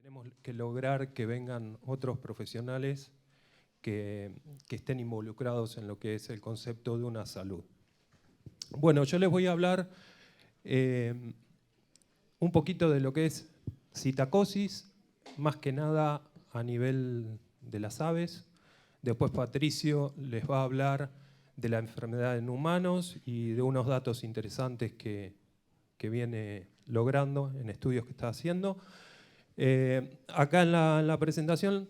Tenemos que lograr que vengan otros profesionales que estén involucrados en lo que es el concepto de una salud. Bueno, yo les voy a hablar un poquito de lo que es citacosis, más que nada a nivel de las aves. Después Patricio les va a hablar de la enfermedad en humanos y de unos datos interesantes que viene logrando en estudios que está haciendo. Acá en la presentación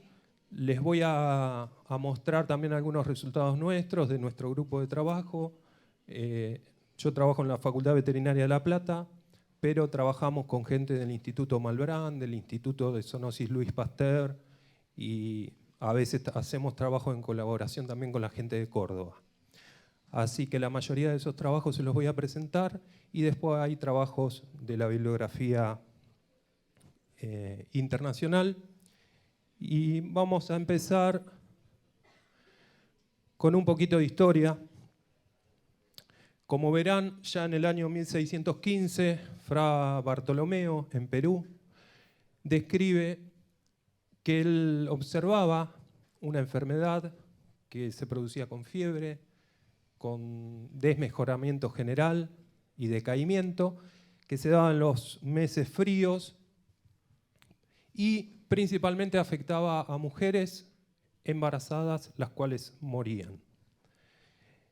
les voy a mostrar también algunos resultados nuestros, de nuestro grupo de trabajo. Yo trabajo en la Facultad Veterinaria de La Plata, pero trabajamos con gente del Instituto Malbrán, del Instituto de Zoonosis Louis Pasteur, y a veces hacemos trabajo en colaboración también con la gente de Córdoba. Así que la mayoría de esos trabajos se los voy a presentar, y después hay trabajos de la bibliografía internacional. Y vamos a empezar con un poquito de historia. Como verán, ya en el año 1615, Fra Bartolomeo, en Perú, describe que él observaba una enfermedad que se producía con fiebre, con desmejoramiento general y decaimiento, que se daba en los meses fríos y principalmente afectaba a mujeres embarazadas, las cuales morían.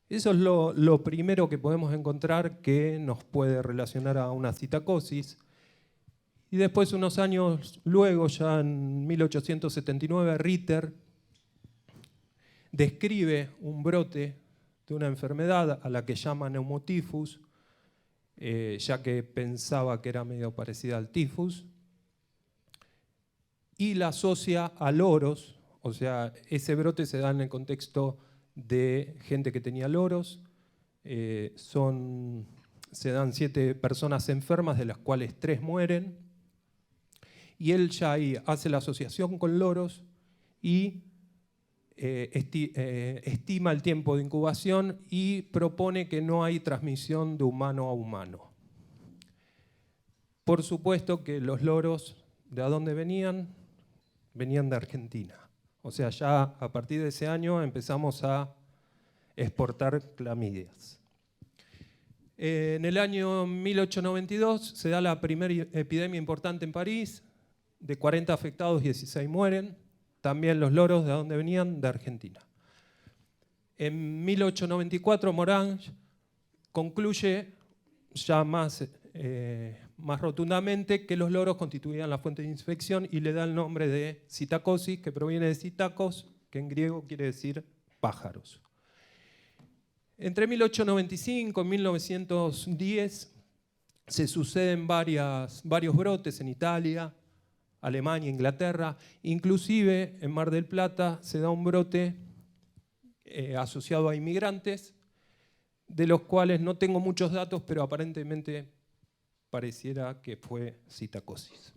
Eso es lo primero que podemos encontrar que nos puede relacionar a una citacosis. Y después, unos años luego, ya en 1879, Ritter describe un brote de una enfermedad a la que llama neumotifus, ya que pensaba que era medio parecida al tifus, y la asocia a loros. O sea, ese brote se da en el contexto de gente que tenía loros. Se dan 7 personas enfermas, de las cuales 3 mueren. Y él ya ahí hace la asociación con loros y estima el tiempo de incubación y propone que no hay transmisión de humano a humano. Por supuesto que los loros, ¿de dónde venían? Venían de Argentina. O sea, ya a partir de ese año empezamos a exportar clamidias. En el año 1892 se da la primera epidemia importante en París. De 40 afectados, 16 mueren. También los loros, ¿de dónde venían? De Argentina. En 1894 Morange concluye ya más rotundamente que los loros constituían la fuente de infección y le da el nombre de citacosis, que proviene de citakos, que en griego quiere decir pájaros. Entre 1895 y 1910 se suceden varios brotes en Italia, Alemania, Inglaterra. Inclusive en Mar del Plata se da un brote asociado a inmigrantes, de los cuales no tengo muchos datos, pero aparentemente pareciera que fue citacosis.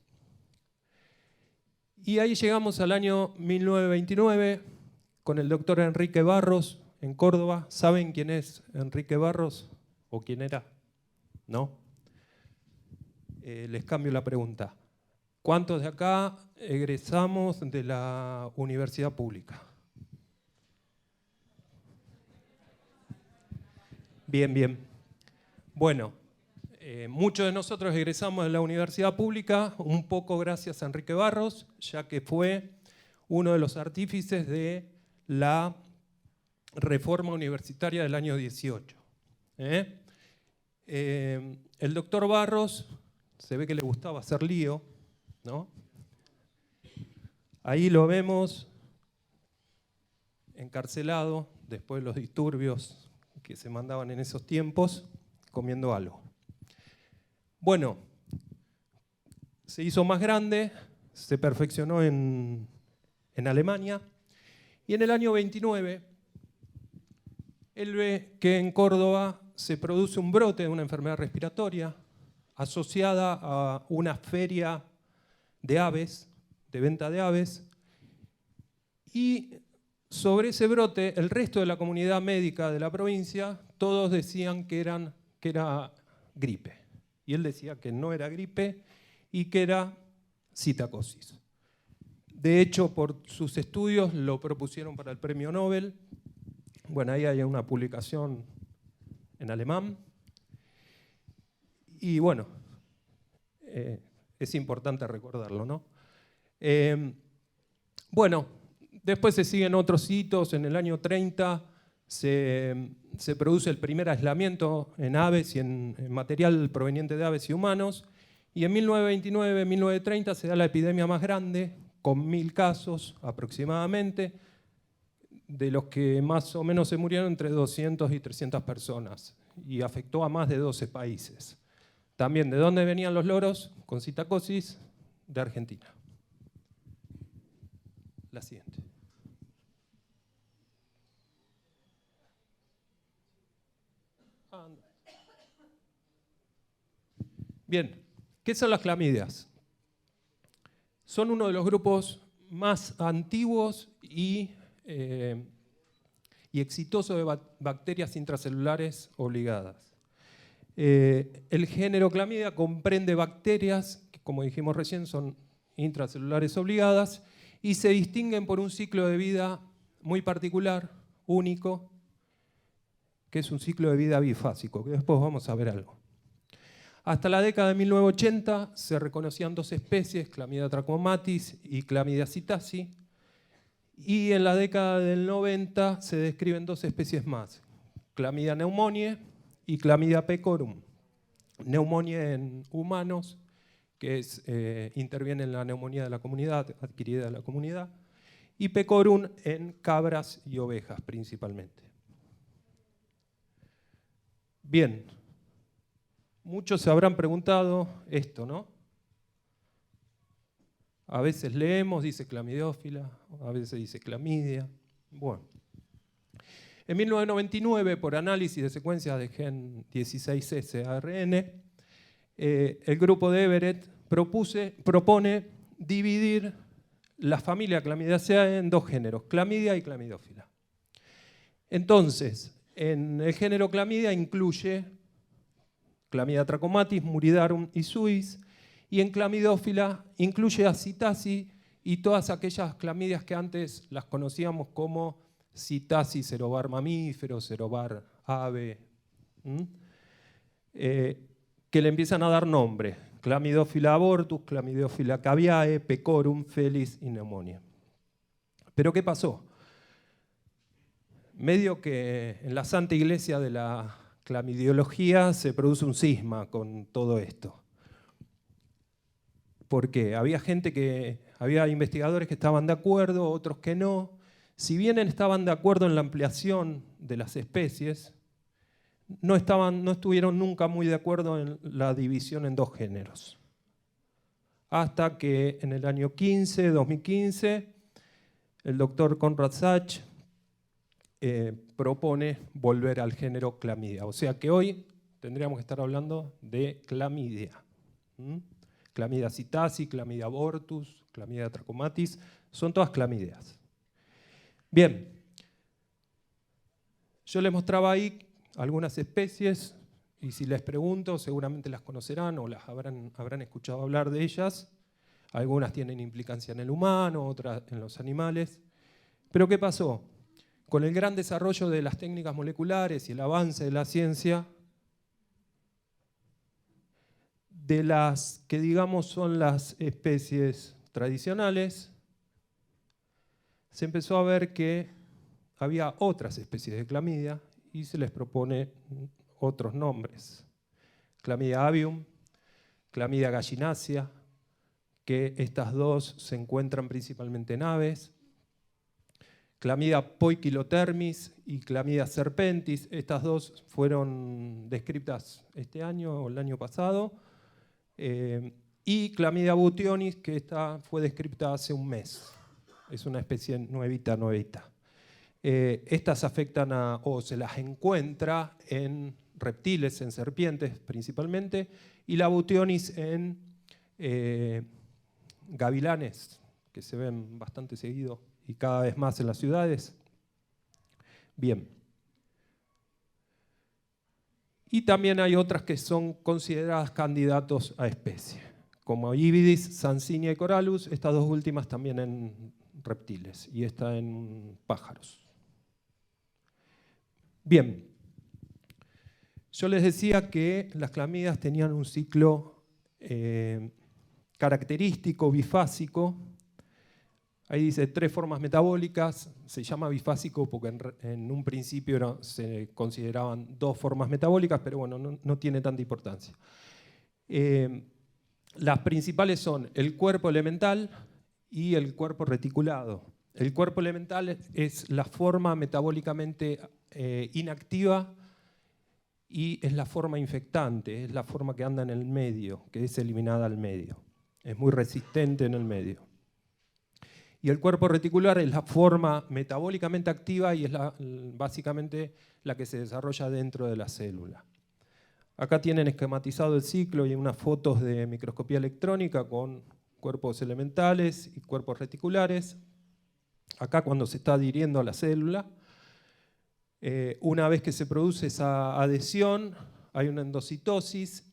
Y ahí llegamos al año 1929 con el doctor Enrique Barros en Córdoba. ¿Saben quién es Enrique Barros? ¿O quién era? ¿No? Les cambio la pregunta. ¿Cuántos de acá egresamos de la universidad pública? Bien, bien. Bueno, muchos de nosotros egresamos de la universidad pública, un poco gracias a Enrique Barros, ya que fue uno de los artífices de la reforma universitaria del año 18. El doctor Barros se ve que le gustaba hacer lío, ¿no? Ahí lo vemos encarcelado después de los disturbios que se mandaban en esos tiempos, comiendo algo. Bueno, se hizo más grande, se perfeccionó en Alemania, y en el año 29 él ve que en Córdoba se produce un brote de una enfermedad respiratoria asociada a una feria de aves, de venta de aves, y sobre ese brote el resto de la comunidad médica de la provincia, todos decían que era gripe. Y él decía que no era gripe y que era citacosis. De hecho, por sus estudios lo propusieron para el premio Nobel. Bueno, ahí hay una publicación en alemán. Y bueno, es importante recordarlo, ¿no? Bueno, después se siguen otros hitos. En el año 30 se produce el primer aislamiento en aves y en material proveniente de aves y humanos. Y en 1929, 1930 se da la epidemia más grande, con 1000 casos aproximadamente, de los que más o menos se murieron entre 200 y 300 personas, y afectó a más de 12 países. También, ¿de dónde venían los loros con citacosis? De Argentina. La siguiente. Bien, ¿qué son las clamidias? Son uno de los grupos más antiguos y exitosos de bacterias intracelulares obligadas. El género Clamidia comprende bacterias que, como dijimos recién, son intracelulares obligadas y se distinguen por un ciclo de vida muy particular, único, que es un ciclo de vida bifásico, que después vamos a ver algo. Hasta la década de 1980 se reconocían 2 especies, Clamidia trachomatis y Clamidia psittaci, y en la década del 90 se describen 2 especies más, Clamidia pneumoniae y Clamidia pecorum. Neumonía en humanos, que interviene en la neumonía de la comunidad, adquirida de la comunidad, y pecorum en cabras y ovejas principalmente. Bien, muchos se habrán preguntado esto, ¿no? A veces leemos, dice clamidiófila, a veces dice clamidia. Bueno. En 1999, por análisis de secuencias de gen 16S ARN, el grupo de Everett propone dividir la familia Clamidiaceae en 2 géneros, clamidia y clamidiófila. Entonces, en el género clamidia incluye Clamidia trachomatis, muridarum y suis, y en clamidiófila incluye a psittaci y todas aquellas clamidias que antes las conocíamos como psittaci serobar mamífero, serobar ave, que le empiezan a dar nombre. Clamidiófila abortus, Clamidiófila caviae, pecorum, felis y pneumonia. ¿Pero qué pasó? Medio que en la Santa Iglesia de la clamidiología se produce un cisma con todo esto. ¿Por qué? Había investigadores que estaban de acuerdo, otros que no. Si bien estaban de acuerdo en la ampliación de las especies, no estuvieron nunca muy de acuerdo en la división en 2 géneros. Hasta que en el año 2015, el doctor Konrad Zach propone volver al género clamidia. O sea que hoy tendríamos que estar hablando de clamidia. Clamidia psittaci, Clamidia abortus, Clamidia trachomatis, son todas clamidias. Bien, yo les mostraba ahí algunas especies, y si les pregunto, seguramente las conocerán o las habrán escuchado hablar de ellas. Algunas tienen implicancia en el humano, otras en los animales. Pero ¿qué pasó? Con el gran desarrollo de las técnicas moleculares y el avance de la ciencia, de las que digamos son las especies tradicionales, se empezó a ver que había otras especies de clamidia y se les propone otros nombres. Clamidia avium, Clamidia gallinacea, que estas 2 se encuentran principalmente en aves. Clamidia poikilotermis y Clamidia serpentis, estas 2 fueron descritas este año o el año pasado. Y Clamidia butionis, que esta fue descrita hace un mes. Es una especie nuevita. Estas afectan o se las encuentra en reptiles, en serpientes principalmente, y la butionis en gavilanes, que se ven bastante seguido y cada vez más en las ciudades. Bien. Y también hay otras que son consideradas candidatos a especie, como Ibidis, Sansinia y Corallus, estas dos últimas también en reptiles y esta en pájaros. Bien, yo les decía que las clamídeas tenían un ciclo característico, bifásico. Ahí dice 3 formas metabólicas, se llama bifásico porque en un principio se consideraban 2 formas metabólicas, pero bueno, no tiene tanta importancia. Las principales son el cuerpo elemental y el cuerpo reticulado. El cuerpo elemental es la forma metabólicamente inactiva y es la forma infectante, es la forma que anda en el medio, que es eliminada al medio. Es muy resistente en el medio. Y el cuerpo reticular es la forma metabólicamente activa y es básicamente la que se desarrolla dentro de la célula. Acá tienen esquematizado el ciclo y unas fotos de microscopía electrónica con cuerpos elementales y cuerpos reticulares. Acá cuando se está adhiriendo a la célula, una vez que se produce esa adhesión, hay una endocitosis,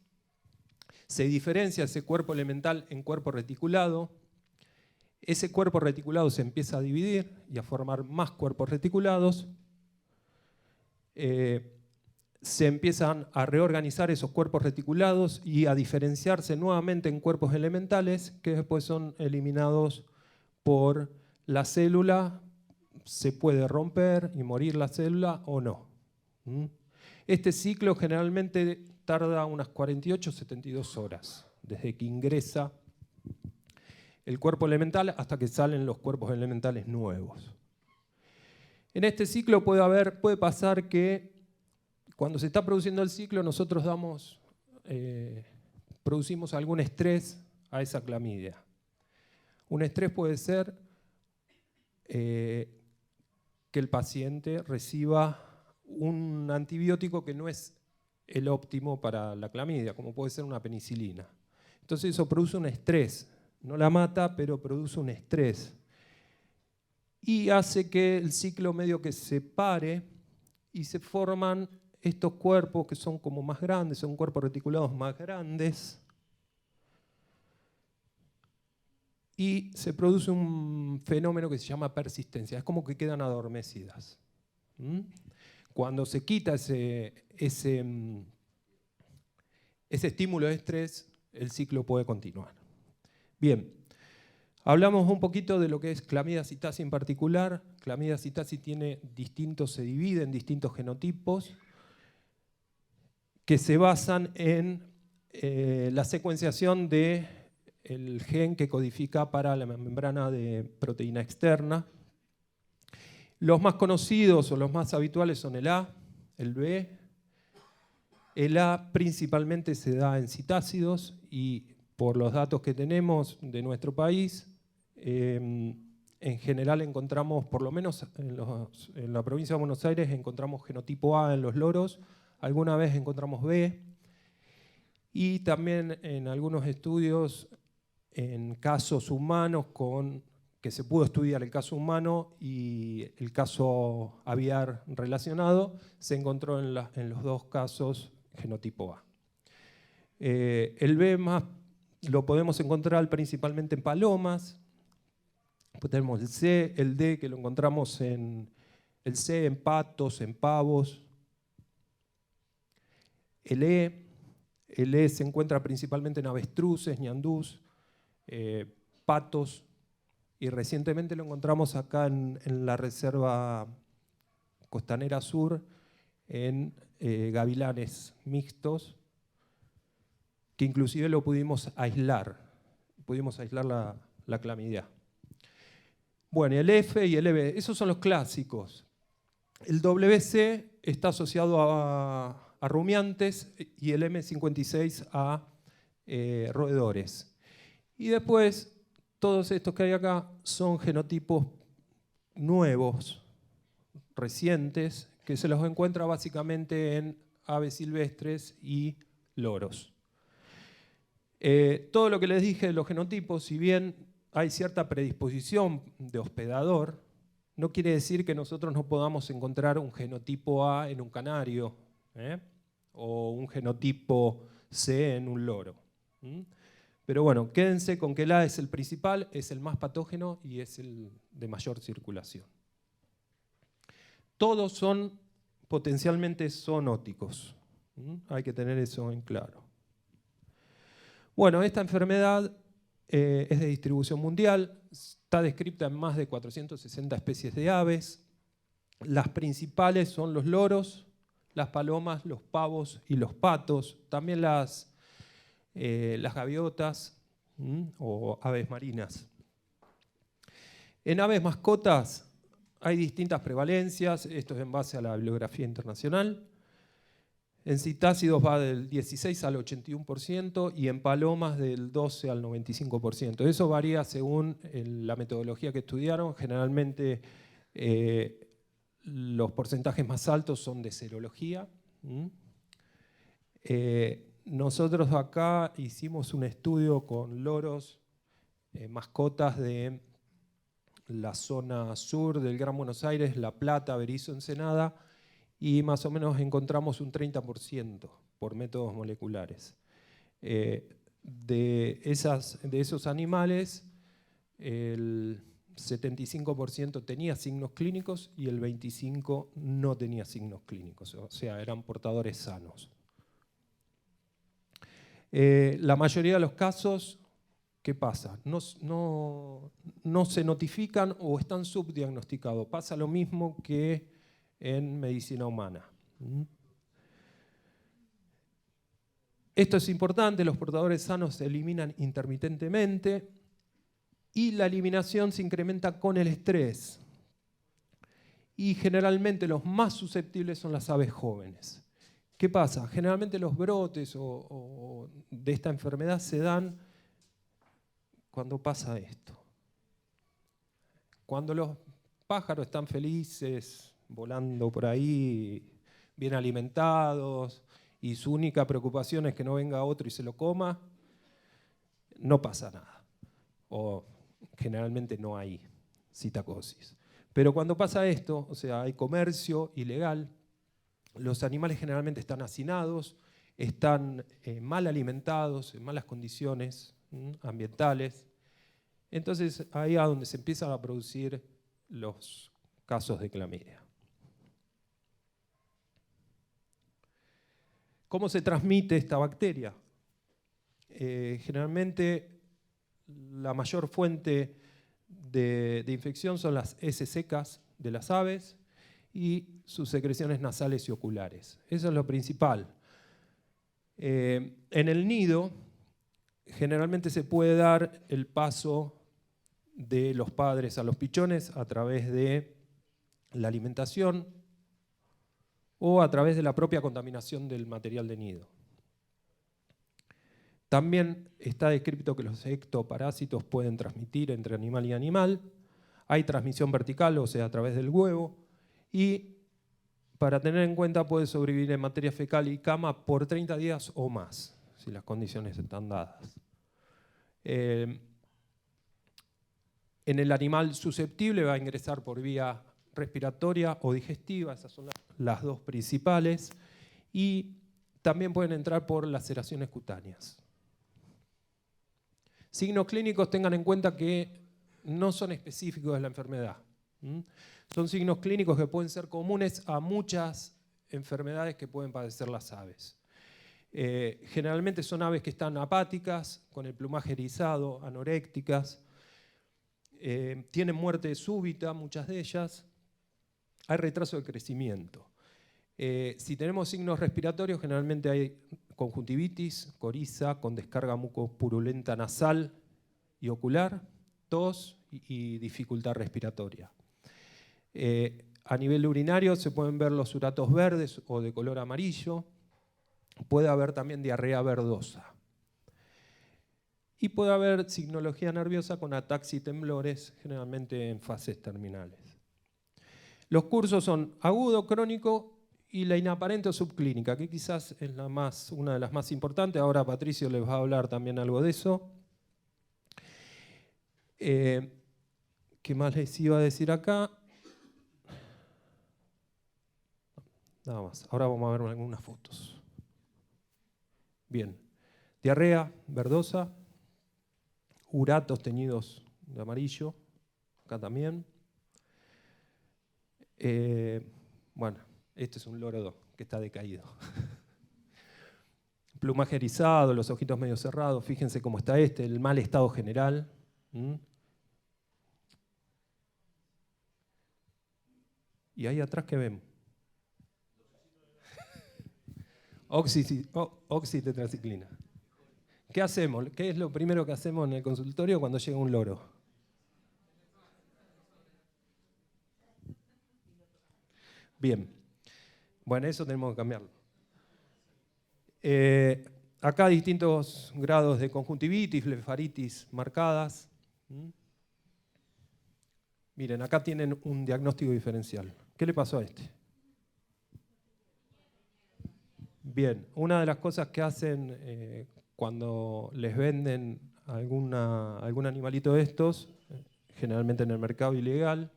se diferencia ese cuerpo elemental en cuerpo reticulado. Ese cuerpo reticulado se empieza a dividir y a formar más cuerpos reticulados. Se empiezan a reorganizar esos cuerpos reticulados y a diferenciarse nuevamente en cuerpos elementales que después son eliminados por la célula. Se puede romper y morir la célula o no. Este ciclo generalmente tarda unas 48 o 72 horas desde que ingresa el cuerpo elemental hasta que salen los cuerpos elementales nuevos. En este ciclo puede pasar que cuando se está produciendo el ciclo nosotros producimos algún estrés a esa clamidia. Un estrés puede ser que el paciente reciba un antibiótico que no es el óptimo para la clamidia, como puede ser una penicilina. Entonces eso produce un estrés. No la mata, pero produce un estrés. Y hace que el ciclo medio que se pare y se forman estos cuerpos que son como más grandes, son cuerpos reticulados más grandes. Y se produce un fenómeno que se llama persistencia. Es como que quedan adormecidas. Cuando se quita ese estímulo de estrés, el ciclo puede continuar. Bien, hablamos un poquito de lo que es Chlamydia psittaci en particular. Chlamydia psittaci se divide en distintos genotipos que se basan en la secuenciación del gen que codifica para la membrana de proteína externa. Los más conocidos o los más habituales son el A, el B. El A principalmente se da en citácidos y por los datos que tenemos de nuestro país, en general encontramos, por lo menos en la provincia de Buenos Aires, encontramos genotipo A en los loros, alguna vez encontramos B, y también en algunos estudios en casos humanos que se pudo estudiar el caso humano y el caso aviar relacionado, se encontró en los 2 casos genotipo A. El B lo podemos encontrar principalmente en palomas. Después tenemos el C, el D, que lo encontramos en patos, en pavos. El E se encuentra principalmente en avestruces, ñandús, patos, y recientemente lo encontramos acá en la Reserva Costanera Sur, en gavilanes mixtos, que inclusive lo pudimos aislar la clamidia. Bueno, el F y el EB, esos son los clásicos. El WC está asociado a rumiantes y el M56 a roedores. Y después, todos estos que hay acá son genotipos nuevos, recientes, que se los encuentra básicamente en aves silvestres y loros. Todo lo que les dije de los genotipos, si bien hay cierta predisposición de hospedador, no quiere decir que nosotros no podamos encontrar un genotipo A en un canario, o un genotipo C en un loro. Pero bueno, quédense con que el A es el principal, es el más patógeno y es el de mayor circulación. Todos son potencialmente zoonóticos. Hay que tener eso en claro. Bueno, esta enfermedad es de distribución mundial, está descrita en más de 460 especies de aves. Las principales son los loros, las palomas, los pavos y los patos, también las gaviotas o aves marinas. En aves mascotas hay distintas prevalencias, esto es en base a la bibliografía internacional. En citácidos va del 16 al 81% y en palomas del 12 al 95%. Eso varía según la metodología que estudiaron. Generalmente los porcentajes más altos son de serología. Nosotros acá hicimos un estudio con loros, mascotas de la zona sur del Gran Buenos Aires, La Plata, Berisso, Ensenada, y más o menos encontramos un 30% por métodos moleculares. De esos animales, el 75% tenía signos clínicos y el 25% no tenía signos clínicos, o sea, eran portadores sanos. La mayoría de los casos, ¿qué pasa? No se notifican o están subdiagnosticados. Pasa lo mismo que en medicina humana. Esto es importante, los portadores sanos se eliminan intermitentemente y la eliminación se incrementa con el estrés. Y generalmente los más susceptibles son las aves jóvenes. ¿Qué pasa? Generalmente los brotes de esta enfermedad se dan cuando pasa esto. Cuando los pájaros están felices, volando por ahí, bien alimentados, y su única preocupación es que no venga otro y se lo coma, no pasa nada. O generalmente no hay citacosis. Pero cuando pasa esto, o sea, hay comercio ilegal, los animales generalmente están hacinados, están mal alimentados, en malas condiciones ambientales. Entonces, ahí es donde se empiezan a producir los casos de clamidia. ¿Cómo se transmite esta bacteria? Generalmente, la mayor fuente de infección son las heces secas de las aves y sus secreciones nasales y oculares. Eso es lo principal. En el nido, generalmente se puede dar el paso de los padres a los pichones a través de la alimentación o a través de la propia contaminación del material de nido. También está descrito que los ectoparásitos pueden transmitir entre animal y animal. Hay transmisión vertical, o sea, a través del huevo. Y para tener en cuenta, puede sobrevivir en materia fecal y cama por 30 días o más, si las condiciones están dadas. En el animal susceptible va a ingresar por vía respiratoria o digestiva, esas son las dos principales, y también pueden entrar por laceraciones cutáneas. Signos clínicos, tengan en cuenta que no son específicos de la enfermedad. Son signos clínicos que pueden ser comunes a muchas enfermedades que pueden padecer las aves. Generalmente son aves que están apáticas, con el plumaje erizado, anorécticas, tienen muerte súbita, muchas de ellas, hay retraso de crecimiento. Si tenemos signos respiratorios, generalmente hay conjuntivitis, coriza, con descarga mucopurulenta nasal y ocular, tos y dificultad respiratoria. A nivel urinario se pueden ver los uratos verdes o de color amarillo. Puede haber también diarrea verdosa. Y puede haber signología nerviosa con ataxia y temblores, generalmente en fases terminales. Los cursos son agudo, crónico y la inaparente o subclínica, que quizás es una de las más importantes. Ahora Patricio les va a hablar también algo de eso. ¿Qué más les iba a decir acá? Nada más. Ahora vamos a ver algunas fotos. Bien. Diarrea verdosa, uratos teñidos de amarillo, acá también. Bueno, este es un loro que está decaído. Plumaje erizado, los ojitos medio cerrados, fíjense cómo está este, el mal estado general. Y ahí atrás, ¿qué vemos? Oxitetraciclina. ¿Qué hacemos? ¿Qué es lo primero que hacemos en el consultorio cuando llega un loro? Bien. Bueno, eso tenemos que cambiarlo. Acá distintos grados de conjuntivitis, blefaritis marcadas. Miren, acá tienen un diagnóstico diferencial. ¿Qué le pasó a este? Bien, una de las cosas que hacen cuando les venden algún animalito de estos, generalmente en el mercado ilegal,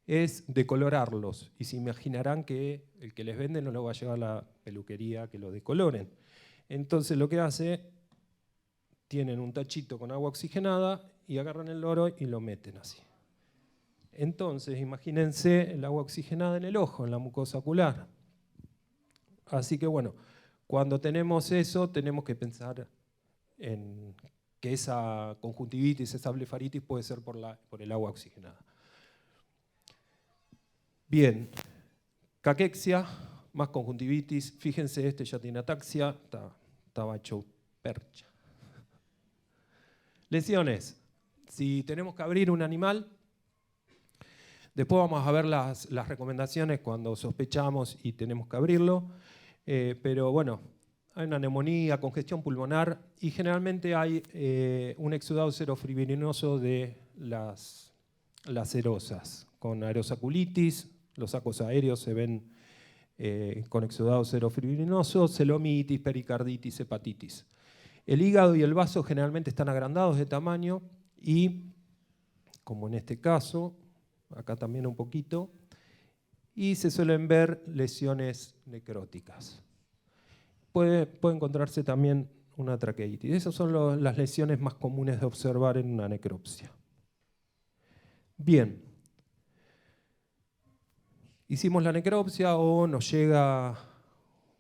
es decolorarlos. Y se imaginarán que el que les vende no lo va a llevar a la peluquería que lo decoloren. Entonces lo que hace, tienen un tachito con agua oxigenada y agarran el loro y lo meten así. Entonces imagínense el agua oxigenada en el ojo, en la mucosa ocular. Así que bueno, cuando tenemos eso tenemos que pensar en que esa conjuntivitis, esa blefaritis puede ser por el agua oxigenada. Bien, caquexia, más conjuntivitis. Fíjense, este ya tiene ataxia, estaba hecho percha. Lesiones. Si tenemos que abrir un animal, después vamos a ver las recomendaciones cuando sospechamos y tenemos que abrirlo. Pero bueno, hay una neumonía, congestión pulmonar y generalmente hay un exudado serofibrinoso de las serosas, con aerosaculitis, los sacos aéreos se ven con exudado serofibrinoso, celomitis, pericarditis, hepatitis. El hígado y el vaso generalmente están agrandados de tamaño y, como en este caso, acá también un poquito, y se suelen ver lesiones necróticas. Puede encontrarse también una traqueitis. Esas son las lesiones más comunes de observar en una necropsia. Bien. Hicimos la necropsia o nos llega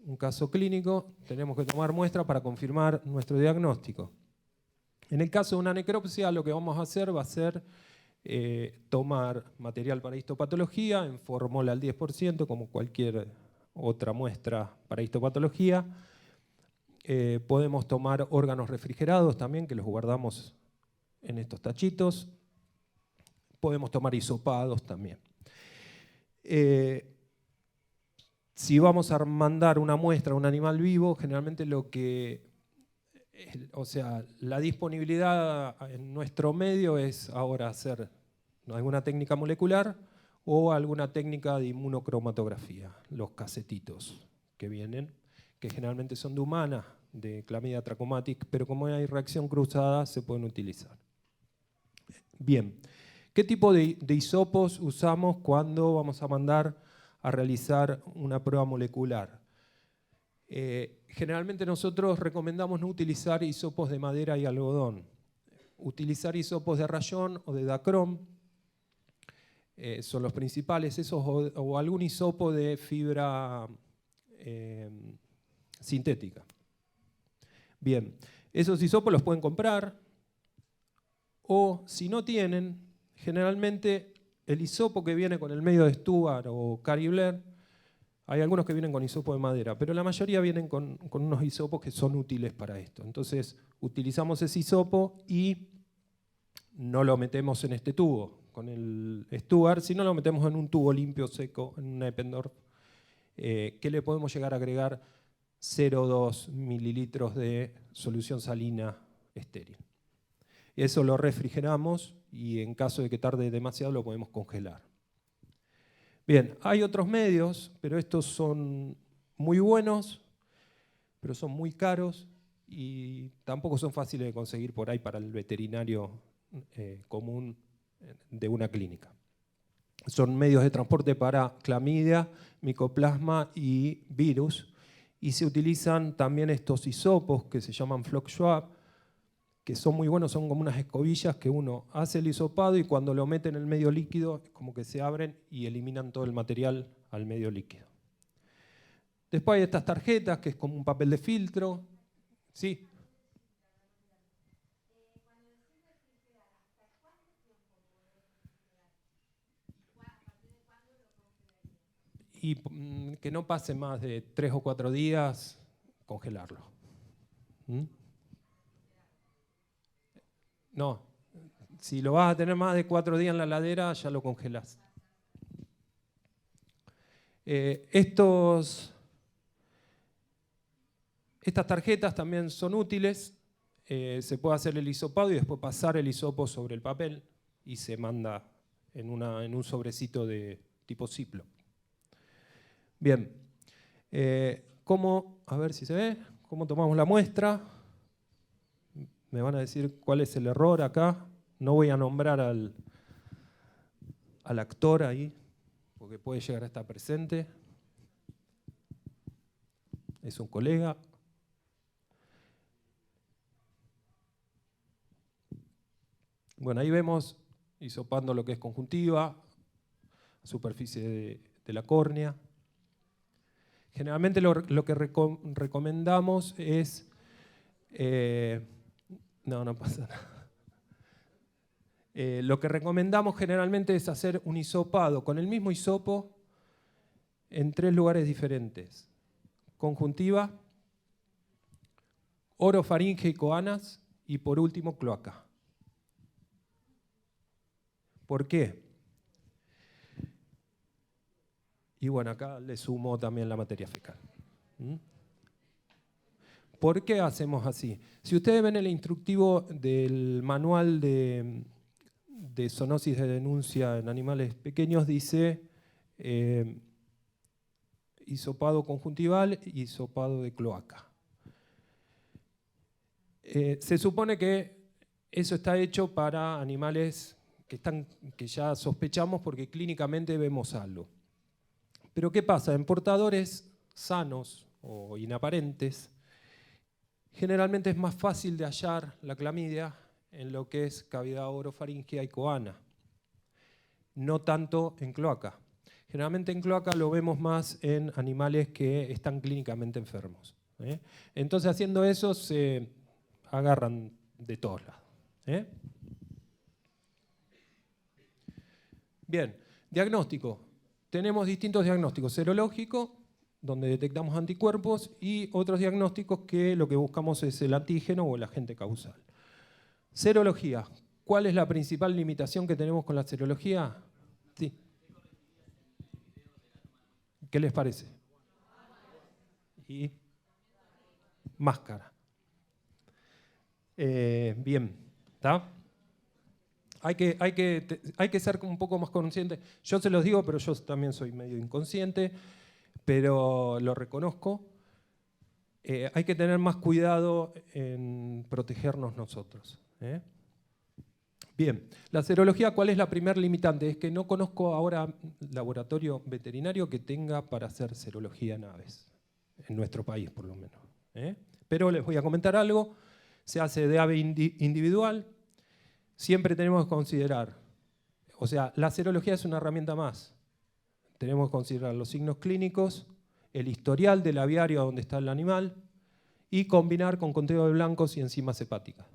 un caso clínico, tenemos que tomar muestra para confirmar nuestro diagnóstico. En el caso de una necropsia, lo que vamos a hacer va a ser tomar material para histopatología en formol al 10%, como cualquier otra muestra para histopatología. Podemos tomar órganos refrigerados también, que los guardamos en estos tachitos. Podemos tomar hisopados también. Si vamos a mandar una muestra a un animal vivo, generalmente la disponibilidad en nuestro medio es ahora hacer alguna técnica molecular o alguna técnica de inmunocromatografía, los casetitos que vienen, que generalmente son de humana, de Chlamydia trachomatis, pero como hay reacción cruzada se pueden utilizar. Bien, ¿qué tipo de hisopos usamos cuando vamos a mandar a realizar una prueba molecular? Generalmente nosotros recomendamos no utilizar hisopos de madera y algodón. Utilizar hisopos de rayón o de dacrom son los principales, esos o algún hisopo de fibra sintética. Bien, esos hisopos los pueden comprar o si no tienen, generalmente el hisopo que viene con el medio de Stuart o Cary Blair, hay algunos que vienen con hisopo de madera, pero la mayoría vienen con unos hisopos que son útiles para esto. Entonces utilizamos ese hisopo y no lo metemos en este tubo con el Stuart, sino lo metemos en un tubo limpio, seco, en un Eppendorf, que le podemos llegar a agregar 0,2 mililitros de solución salina estéril. Eso lo refrigeramos y en caso de que tarde demasiado lo podemos congelar. Bien, hay otros medios, pero estos son muy buenos, pero son muy caros y tampoco son fáciles de conseguir por ahí para el veterinario común de una clínica. Son medios de transporte para clamidia, micoplasma y virus, y se utilizan también estos hisopos que se llaman Flock Schwab, que son muy buenos, son como unas escobillas que uno hace el hisopado y cuando lo mete en el medio líquido es como que se abren y eliminan todo el material al medio líquido. Después hay estas tarjetas, que es como un papel de filtro. Sí. Y que no pase más de 3 o 4 días, congelarlo. ¿Mm? No, si lo vas a tener más de 4 días en la heladera, ya lo congelás. Estas tarjetas también son útiles. Se puede hacer el hisopado y después pasar el hisopo sobre el papel y se manda en un sobrecito de tipo Ziploc. Bien, a ver si se ve, ¿cómo tomamos la muestra? Me van a decir cuál es el error acá. No voy a nombrar al actor ahí, porque puede llegar a estar presente. Es un colega. Bueno, ahí vemos hisopando lo que es conjuntiva, superficie de la córnea. Generalmente lo que recomendamos es... no pasa nada. Lo que recomendamos generalmente es hacer un hisopado con el mismo hisopo en 3 lugares diferentes. Conjuntiva, orofaringe y coanas y por último cloaca. ¿Por qué? Y bueno, acá le sumo también la materia fecal. ¿Mm? ¿Por qué hacemos así? Si ustedes ven el instructivo del manual de zoonosis de denuncia en animales pequeños, dice hisopado conjuntival y hisopado de cloaca. Se supone que eso está hecho para animales que ya sospechamos porque clínicamente vemos algo. Pero ¿qué pasa? En portadores sanos o inaparentes, generalmente es más fácil de hallar la clamidia en lo que es cavidad orofaringea y coana, no tanto en cloaca. Generalmente en cloaca lo vemos más en animales que están clínicamente enfermos. Entonces haciendo eso se agarran de todos lados. Bien, diagnóstico. Tenemos distintos diagnósticos. Serológico, donde detectamos anticuerpos, y otros diagnósticos que lo que buscamos es el antígeno o el agente causal. Serología. ¿Cuál es la principal limitación que tenemos con la serología? Sí. ¿Qué les parece? Y máscara. Bien, ¿está? Hay que ser un poco más consciente. Yo se los digo, pero yo también soy medio inconsciente, pero lo reconozco. Hay que tener más cuidado en protegernos nosotros. Bien, la serología, ¿cuál es la primer limitante? Es que no conozco ahora laboratorio veterinario que tenga para hacer serología en aves, en nuestro país por lo menos. Pero les voy a comentar algo, se hace de ave individual, siempre tenemos que considerar, o sea, la serología es una herramienta más, tenemos que considerar los signos clínicos, el historial del aviario donde está el animal y combinar con conteo de blancos y enzimas hepáticas.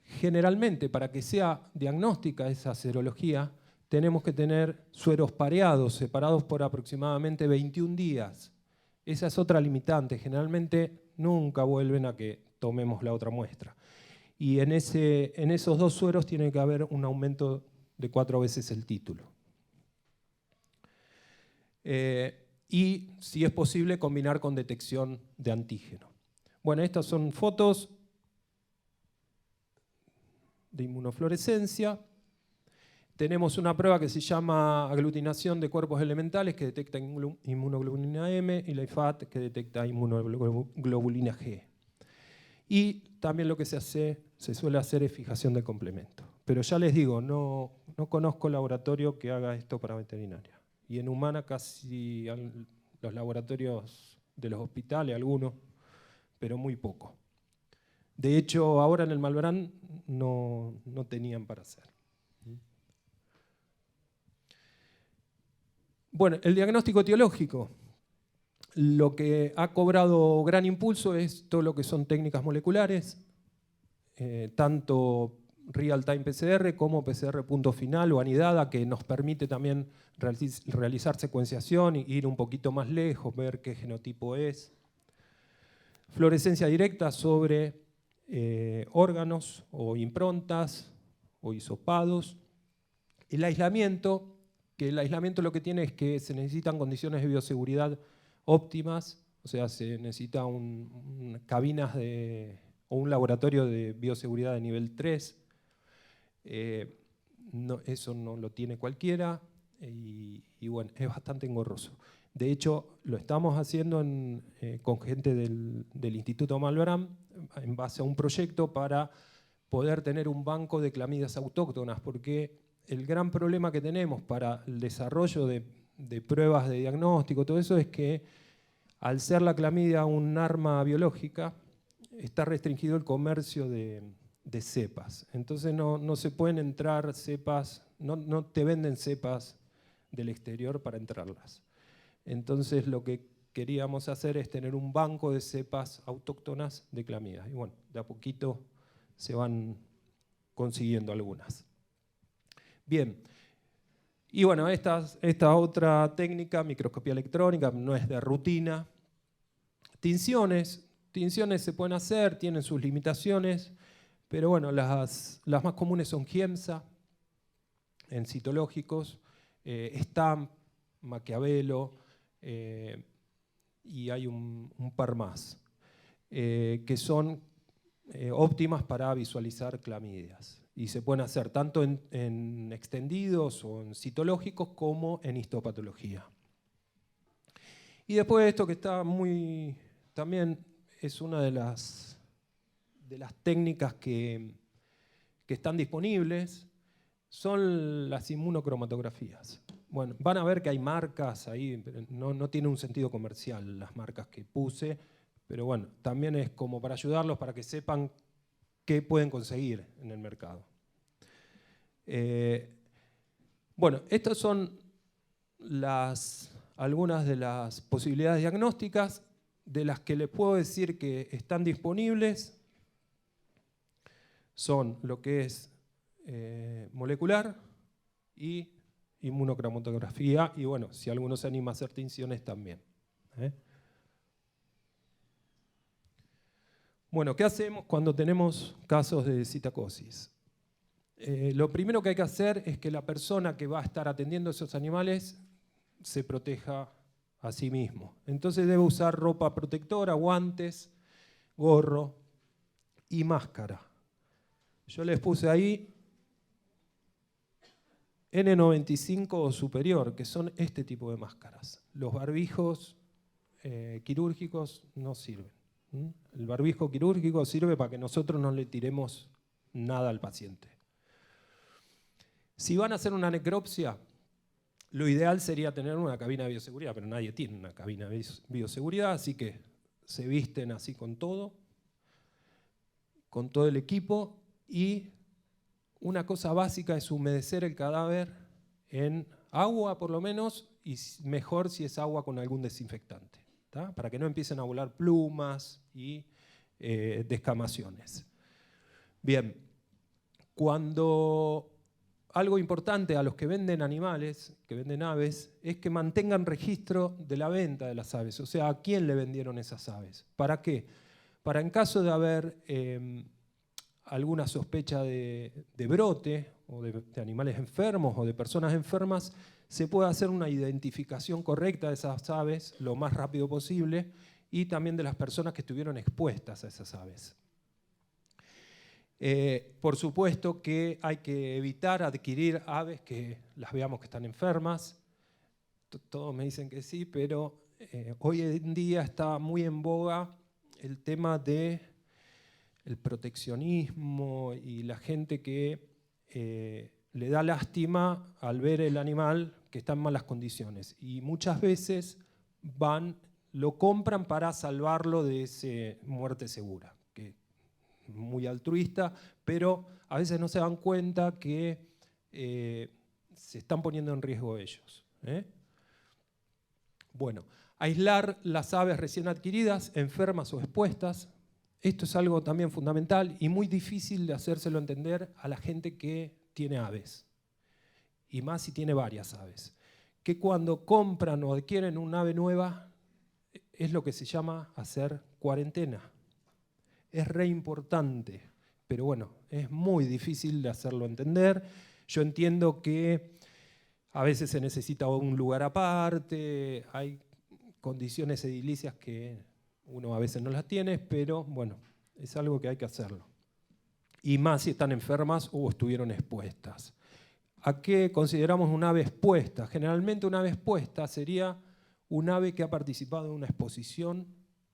Generalmente, para que sea diagnóstica esa serología, tenemos que tener sueros pareados, separados por aproximadamente 21 días. Esa es otra limitante. Generalmente nunca vuelven a que tomemos la otra muestra. Y en esos 2 sueros tiene que haber un aumento de 4 veces el título. Y, si es posible, combinar con detección de antígeno. Bueno, estas son fotos de inmunofluorescencia. Tenemos una prueba que se llama aglutinación de cuerpos elementales que detecta inmunoglobulina M y la IFAT que detecta inmunoglobulina G. Y también lo que se suele hacer es fijación de complemento. Pero ya les digo, no conozco laboratorio que haga esto para veterinaria. Y en humana casi los laboratorios de los hospitales, algunos, pero muy poco. De hecho, ahora en el Malbrán no tenían para hacer. Bueno, el diagnóstico etiológico. Lo que ha cobrado gran impulso es todo lo que son técnicas moleculares, tanto real-time PCR como PCR punto final o anidada, que nos permite también realizar secuenciación e ir un poquito más lejos, ver qué genotipo es. Fluorescencia directa sobre órganos o improntas o hisopados. El aislamiento, que el aislamiento lo que tiene es que se necesitan condiciones de bioseguridad óptimas, o sea, se necesita cabinas o un laboratorio de bioseguridad de nivel 3. Eso no lo tiene cualquiera y bueno, es bastante engorroso. De hecho, lo estamos haciendo con gente del Instituto Malbrán en base a un proyecto para poder tener un banco de clamidias autóctonas, porque el gran problema que tenemos para el desarrollo de pruebas de diagnóstico, todo eso es que al ser la clamidia un arma biológica, está restringido el comercio de cepas. Entonces no se pueden entrar cepas, no te venden cepas del exterior para entrarlas. Entonces lo que queríamos hacer es tener un banco de cepas autóctonas de clamidia. Y bueno, de a poquito se van consiguiendo algunas. Bien, y bueno, esta otra técnica, microscopía electrónica, no es de rutina. Tinciones se pueden hacer, tienen sus limitaciones, pero bueno, las más comunes son Giemsa, en citológicos, Stamp, Maquiavelo, y hay un par más, que son óptimas para visualizar clamidias. Y se pueden hacer tanto en extendidos o en citológicos como en histopatología. Y después esto que está también es una de las técnicas que están disponibles, son las inmunocromatografías. Bueno, van a ver que hay marcas ahí, no tiene un sentido comercial las marcas que puse, pero bueno, también es como para ayudarlos para que sepan qué pueden conseguir en el mercado. Bueno, estas son algunas de las posibilidades diagnósticas de las que les puedo decir que están disponibles. Son lo que es molecular y inmunocromatografía, y bueno, si alguno se anima a hacer tinciones también. Bueno, ¿qué hacemos cuando tenemos casos de citacosis? Lo primero que hay que hacer es que la persona que va a estar atendiendo a esos animales se proteja a sí mismo. Entonces debe usar ropa protectora, guantes, gorro y máscara. Yo les puse ahí N95 o superior, que son este tipo de máscaras. Los barbijos quirúrgicos no sirven. El barbijo quirúrgico sirve para que nosotros no le tiremos nada al paciente. Si van a hacer una necropsia, lo ideal sería tener una cabina de bioseguridad, pero nadie tiene una cabina de bioseguridad, así que se visten así con todo el equipo, y una cosa básica es humedecer el cadáver en agua por lo menos, y mejor si es agua con algún desinfectante, ¿tá? Para que no empiecen a volar plumas y descamaciones. Bien, algo importante a los que venden animales, que venden aves, es que mantengan registro de la venta de las aves, o sea, a quién le vendieron esas aves. ¿Para qué? Para en caso de haber alguna sospecha de brote, o de animales enfermos o de personas enfermas, se puede hacer una identificación correcta de esas aves lo más rápido posible, y también de las personas que estuvieron expuestas a esas aves. Por supuesto que hay que evitar adquirir aves que las veamos que están enfermas. Todos me dicen que sí, pero hoy en día está muy en boga el tema del proteccionismo y la gente que le da lástima al ver el animal que está en malas condiciones. Y muchas veces lo compran para salvarlo de esa muerte segura, que muy altruista, pero a veces no se dan cuenta que se están poniendo en riesgo ellos. Bueno, aislar las aves recién adquiridas, enfermas o expuestas. Esto es algo también fundamental y muy difícil de hacérselo entender a la gente que tiene aves, y más si tiene varias aves, que cuando compran o adquieren una ave nueva es lo que se llama hacer cuarentena. Es re importante, pero bueno, es muy difícil de hacerlo entender. Yo entiendo que a veces se necesita un lugar aparte, hay condiciones edilicias que uno a veces no las tiene, pero bueno, es algo que hay que hacerlo. Y más si están enfermas o estuvieron expuestas. ¿A qué consideramos una ave expuesta? Generalmente una ave expuesta sería un ave que ha participado en una exposición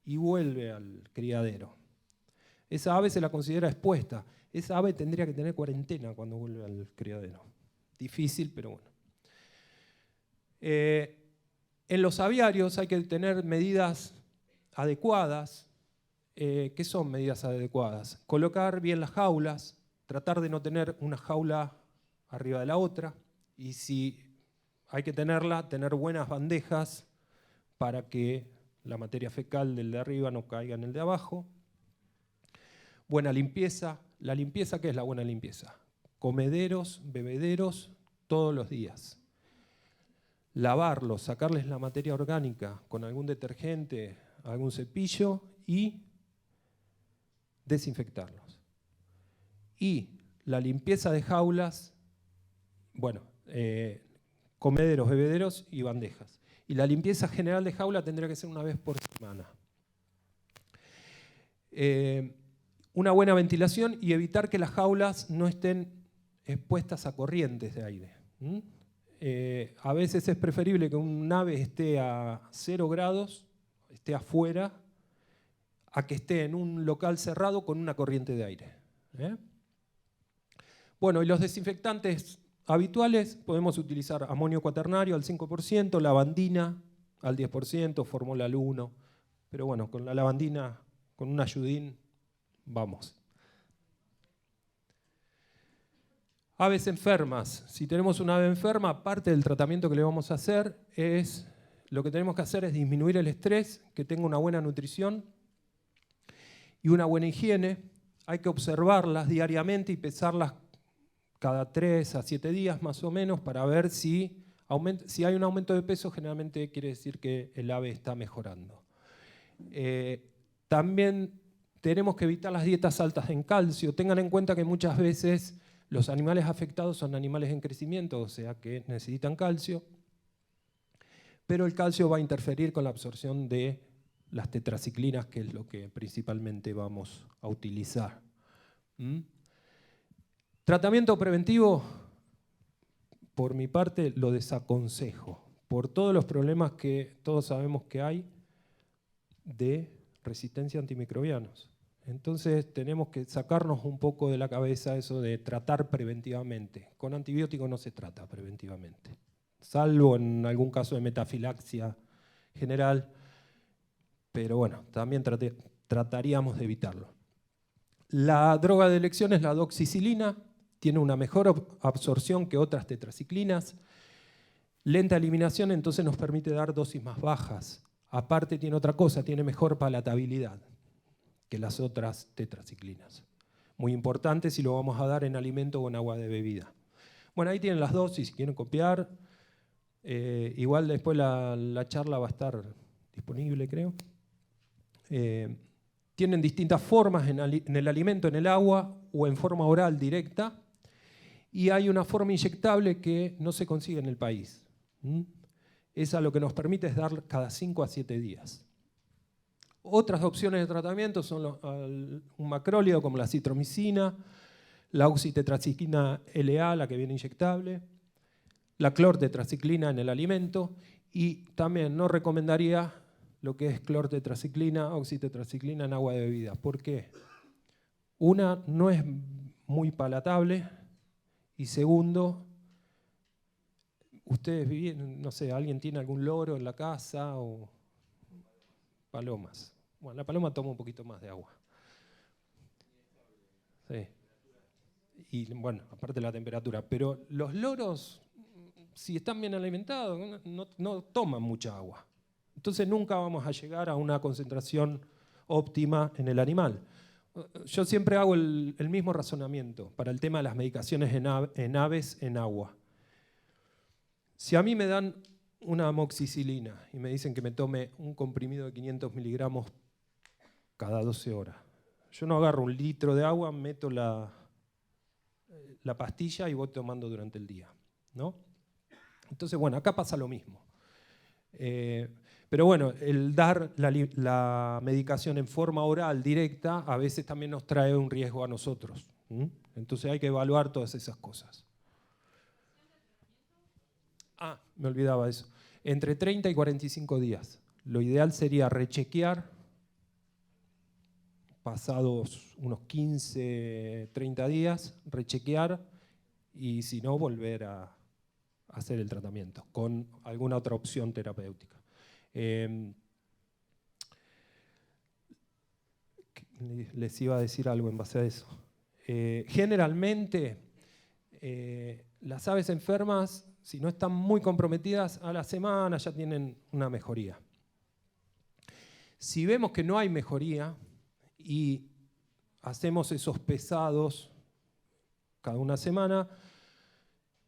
y vuelve al criadero. Esa ave se la considera expuesta. Esa ave tendría que tener cuarentena cuando vuelve al criadero. Difícil, pero bueno. En los aviarios hay que tener medidas adecuadas. ¿Qué son medidas adecuadas? Colocar bien las jaulas, tratar de no tener una jaula arriba de la otra, y si hay que tenerla, tener buenas bandejas para que la materia fecal del de arriba no caiga en el de abajo. Buena limpieza. ¿La limpieza qué es la buena limpieza? Comederos, bebederos, todos los días. Lavarlos, sacarles la materia orgánica con algún detergente, algún cepillo y desinfectarlos. Y la limpieza de jaulas, bueno, comederos, bebederos y bandejas. Y la limpieza general de jaula tendría que ser una vez por semana. Una buena ventilación y evitar que las jaulas no estén expuestas a corrientes de aire. A veces es preferible que un ave esté a 0 grados, esté afuera, a que esté en un local cerrado con una corriente de aire. Bueno, y los desinfectantes habituales podemos utilizar amonio cuaternario al 5%, lavandina al 10%, formol 1, pero bueno, con la lavandina, con un ayudín, vamos. Aves enfermas. Si tenemos una ave enferma, parte del tratamiento que le vamos a hacer es, lo que tenemos que hacer es disminuir el estrés, que tenga una buena nutrición y una buena higiene. Hay que observarlas diariamente y pesarlas cada 3 a 7 días más o menos para ver si hay un aumento de peso, generalmente quiere decir que el ave está mejorando. También tenemos que evitar las dietas altas en calcio. Tengan en cuenta que muchas veces los animales afectados son animales en crecimiento, o sea que necesitan calcio, pero el calcio va a interferir con la absorción de las tetraciclinas, que es lo que principalmente vamos a utilizar. Tratamiento preventivo, por mi parte, lo desaconsejo, por todos los problemas que todos sabemos que hay de resistencia a antimicrobianos. Entonces tenemos que sacarnos un poco de la cabeza eso de tratar preventivamente. Con antibióticos no se trata preventivamente, salvo en algún caso de metafilaxia general, pero bueno, también trataríamos de evitarlo. La droga de elección es la doxicilina, tiene una mejor absorción que otras tetraciclinas, lenta eliminación, entonces nos permite dar dosis más bajas. Aparte tiene otra cosa, tiene mejor palatabilidad que las otras tetraciclinas. Muy importante si lo vamos a dar en alimento o en agua de bebida. Bueno, ahí tienen las dosis, si quieren copiar. Igual después la charla va a estar disponible, creo. Tienen distintas formas en el alimento, en el agua o en forma oral directa. Y hay una forma inyectable que no se consigue en el país. Esa lo que nos permite es dar cada 5 a 7 días. Otras opciones de tratamiento son un macrólido como la citromicina, la oxitetraciclina LA, la que viene inyectable, la clortetraciclina en el alimento, y también no recomendaría lo que es clortetraciclina, oxitetraciclina en agua de bebida. ¿Por qué? Una, no es muy palatable, y segundo, ustedes viven, no sé, ¿alguien tiene algún loro en la casa o palomas? Bueno, la paloma toma un poquito más de agua. Sí. Y bueno, aparte de la temperatura. Pero los loros, si están bien alimentados, no toman mucha agua. Entonces nunca vamos a llegar a una concentración óptima en el animal. Yo siempre hago el mismo razonamiento para el tema de las medicaciones en aves en agua. Si a mí me dan una amoxicilina y me dicen que me tome un comprimido de 500 miligramos cada 12 horas, yo no agarro un litro de agua, meto la pastilla y voy tomando durante el día, ¿no? Entonces, bueno, acá pasa lo mismo. Pero bueno, el dar la medicación en forma oral directa a veces también nos trae un riesgo a nosotros. Entonces hay que evaluar todas esas cosas. Ah, me olvidaba eso. Entre 30 y 45 días. Lo ideal sería rechequear pasados unos 15, 30 días, rechequear y si no, volver a hacer el tratamiento con alguna otra opción terapéutica. Les iba a decir algo en base a eso. Generalmente, las aves enfermas, si no están muy comprometidas, a la semana ya tienen una mejoría. Si vemos que no hay mejoría y hacemos esos pesados cada una semana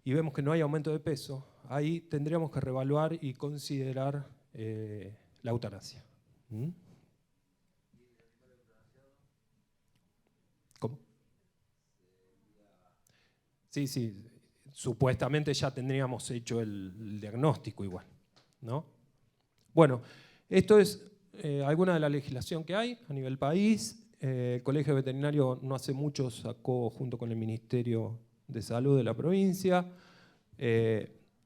y vemos que no hay aumento de peso, ahí tendríamos que reevaluar y considerar la eutanasia. ¿Cómo? Sí, sí, supuestamente ya tendríamos hecho el diagnóstico igual, ¿no? Bueno, esto es alguna de la legislación que hay a nivel país. El Colegio Veterinario no hace mucho sacó, junto con el Ministerio de Salud de la provincia,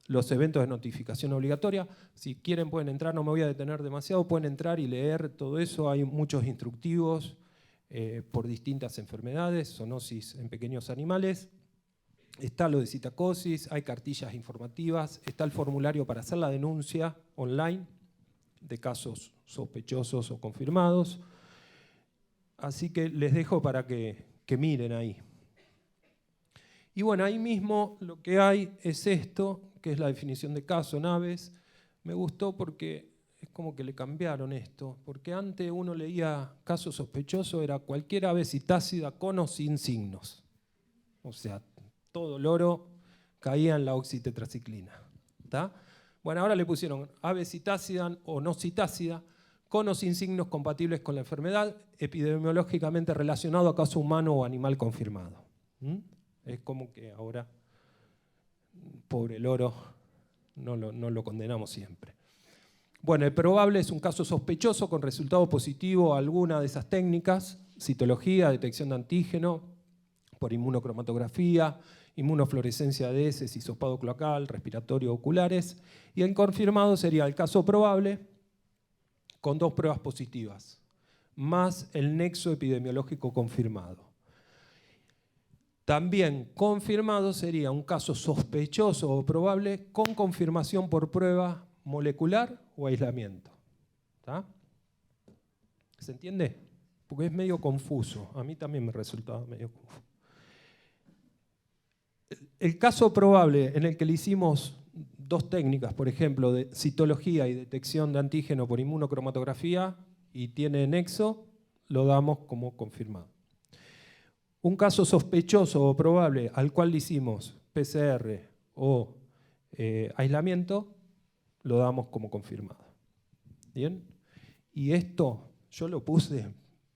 los eventos de notificación obligatoria. Si quieren pueden entrar, no me voy a detener demasiado, pueden entrar y leer todo eso. Hay muchos instructivos por distintas enfermedades, zoonosis en pequeños animales. Está lo de citacosis, hay cartillas informativas, está el formulario para hacer la denuncia online de casos sospechosos o confirmados. Así que les dejo para que miren ahí. Y bueno, ahí mismo lo que hay es esto, que es la definición de caso en aves. Me gustó porque es como que le cambiaron esto, porque antes uno leía caso sospechoso, era cualquier ave citácida con o sin signos. O sea, todo loro caía en la oxitetraciclina. ¿Tá? Bueno, ahora le pusieron ave citácida o no citácida, con o sin signos compatibles con la enfermedad, epidemiológicamente relacionado a caso humano o animal confirmado. Es como que ahora, pobre loro, no lo condenamos siempre. Bueno, el probable es un caso sospechoso con resultado positivo a alguna de esas técnicas, citología, detección de antígeno, por inmunocromatografía, inmunofluorescencia de heces, hisopado cloacal, respiratorio oculares, y el confirmado sería el caso probable con 2 pruebas positivas, más el nexo epidemiológico confirmado. También confirmado sería un caso sospechoso o probable con confirmación por prueba molecular o aislamiento. ¿Tá? ¿Se entiende? Porque es medio confuso. A mí también me resultaba medio confuso. El caso probable en el que le hicimos 2 técnicas, por ejemplo, de citología y detección de antígeno por inmunocromatografía y tiene nexo, lo damos como confirmado. Un caso sospechoso o probable al cual le hicimos PCR o aislamiento, lo damos como confirmado. ¿Bien? Y esto yo lo puse,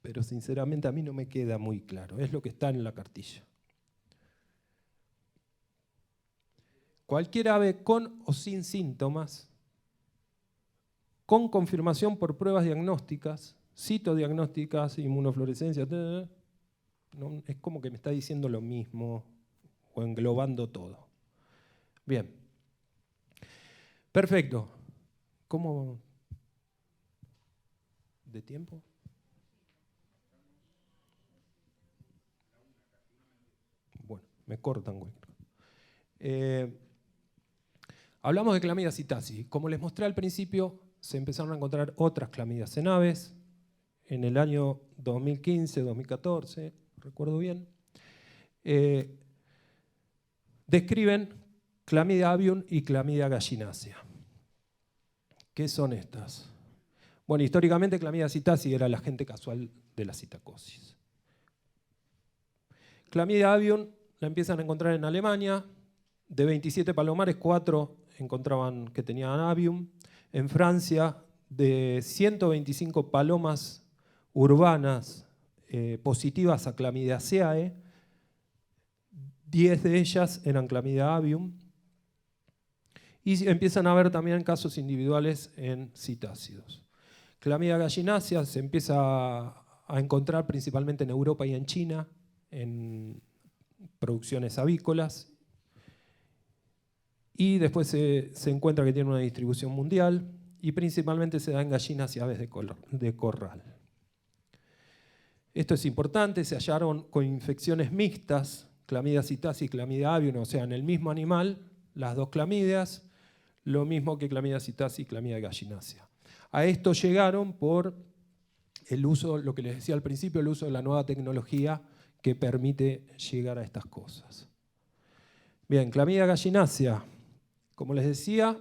pero sinceramente a mí no me queda muy claro. Es lo que está en la cartilla. Cualquier ave con o sin síntomas, con confirmación por pruebas diagnósticas, citodiagnósticas, inmunofluorescencia, no, es como que me está diciendo lo mismo o englobando todo. Bien. Perfecto. ¿Cómo? ¿De tiempo? Bueno, me cortan, güey. Hablamos de clamidia citasi. Como les mostré al principio, se empezaron a encontrar otras clamidias en aves en el año 2015, 2014, recuerdo bien. describen Clamidia avium y Clamidia gallinacea. ¿Qué son estas? Bueno, históricamente Clamidia psittaci era el agente casual de la citacosis. Clamidia avium la empiezan a encontrar en Alemania. De 27 palomares, 4 encontraban que tenían avium. En Francia, de 125 palomas urbanas positivas a Clamidiaceae, 10 de ellas eran Clamidia avium. Y empiezan a haber también casos individuales en citácidos. Clamidia gallinacea se empieza a encontrar principalmente en Europa y en China, en producciones avícolas. Y después se encuentra que tiene una distribución mundial y principalmente se da en gallinas y aves de corral. Esto es importante, se hallaron con infecciones mixtas, Clamidia psittaci y Clamidia avium, o sea, en el mismo animal, las dos clamidias, lo mismo que Clamidia psittaci y Clamidia gallinacea. A esto llegaron por el uso, lo que les decía al principio, el uso de la nueva tecnología que permite llegar a estas cosas. Bien, Clamidia gallinacea, como les decía,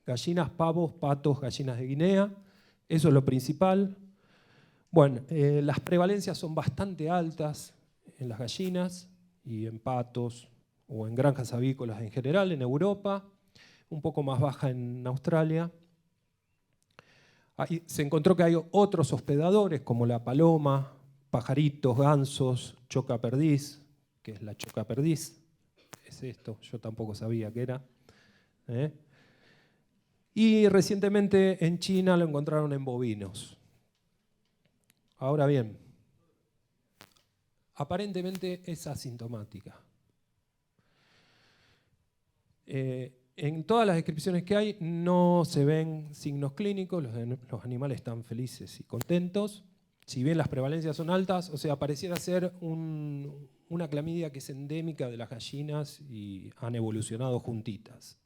gallinas, pavos, patos, gallinas de Guinea, eso es lo principal. Bueno, las prevalencias son bastante altas en las gallinas y en patos o en granjas avícolas en general en Europa, un poco más baja en Australia. Ahí se encontró que hay otros hospedadores como la paloma, pajaritos, gansos, chocaperdiz, que es la chocaperdiz. Es esto, yo tampoco sabía qué era. Y recientemente en China lo encontraron en bovinos. Ahora bien, aparentemente es asintomática. En todas las descripciones que hay no se ven signos clínicos, los animales están felices y contentos. Si bien las prevalencias son altas, o sea, pareciera ser una clamidia que es endémica de las gallinas y han evolucionado juntitas.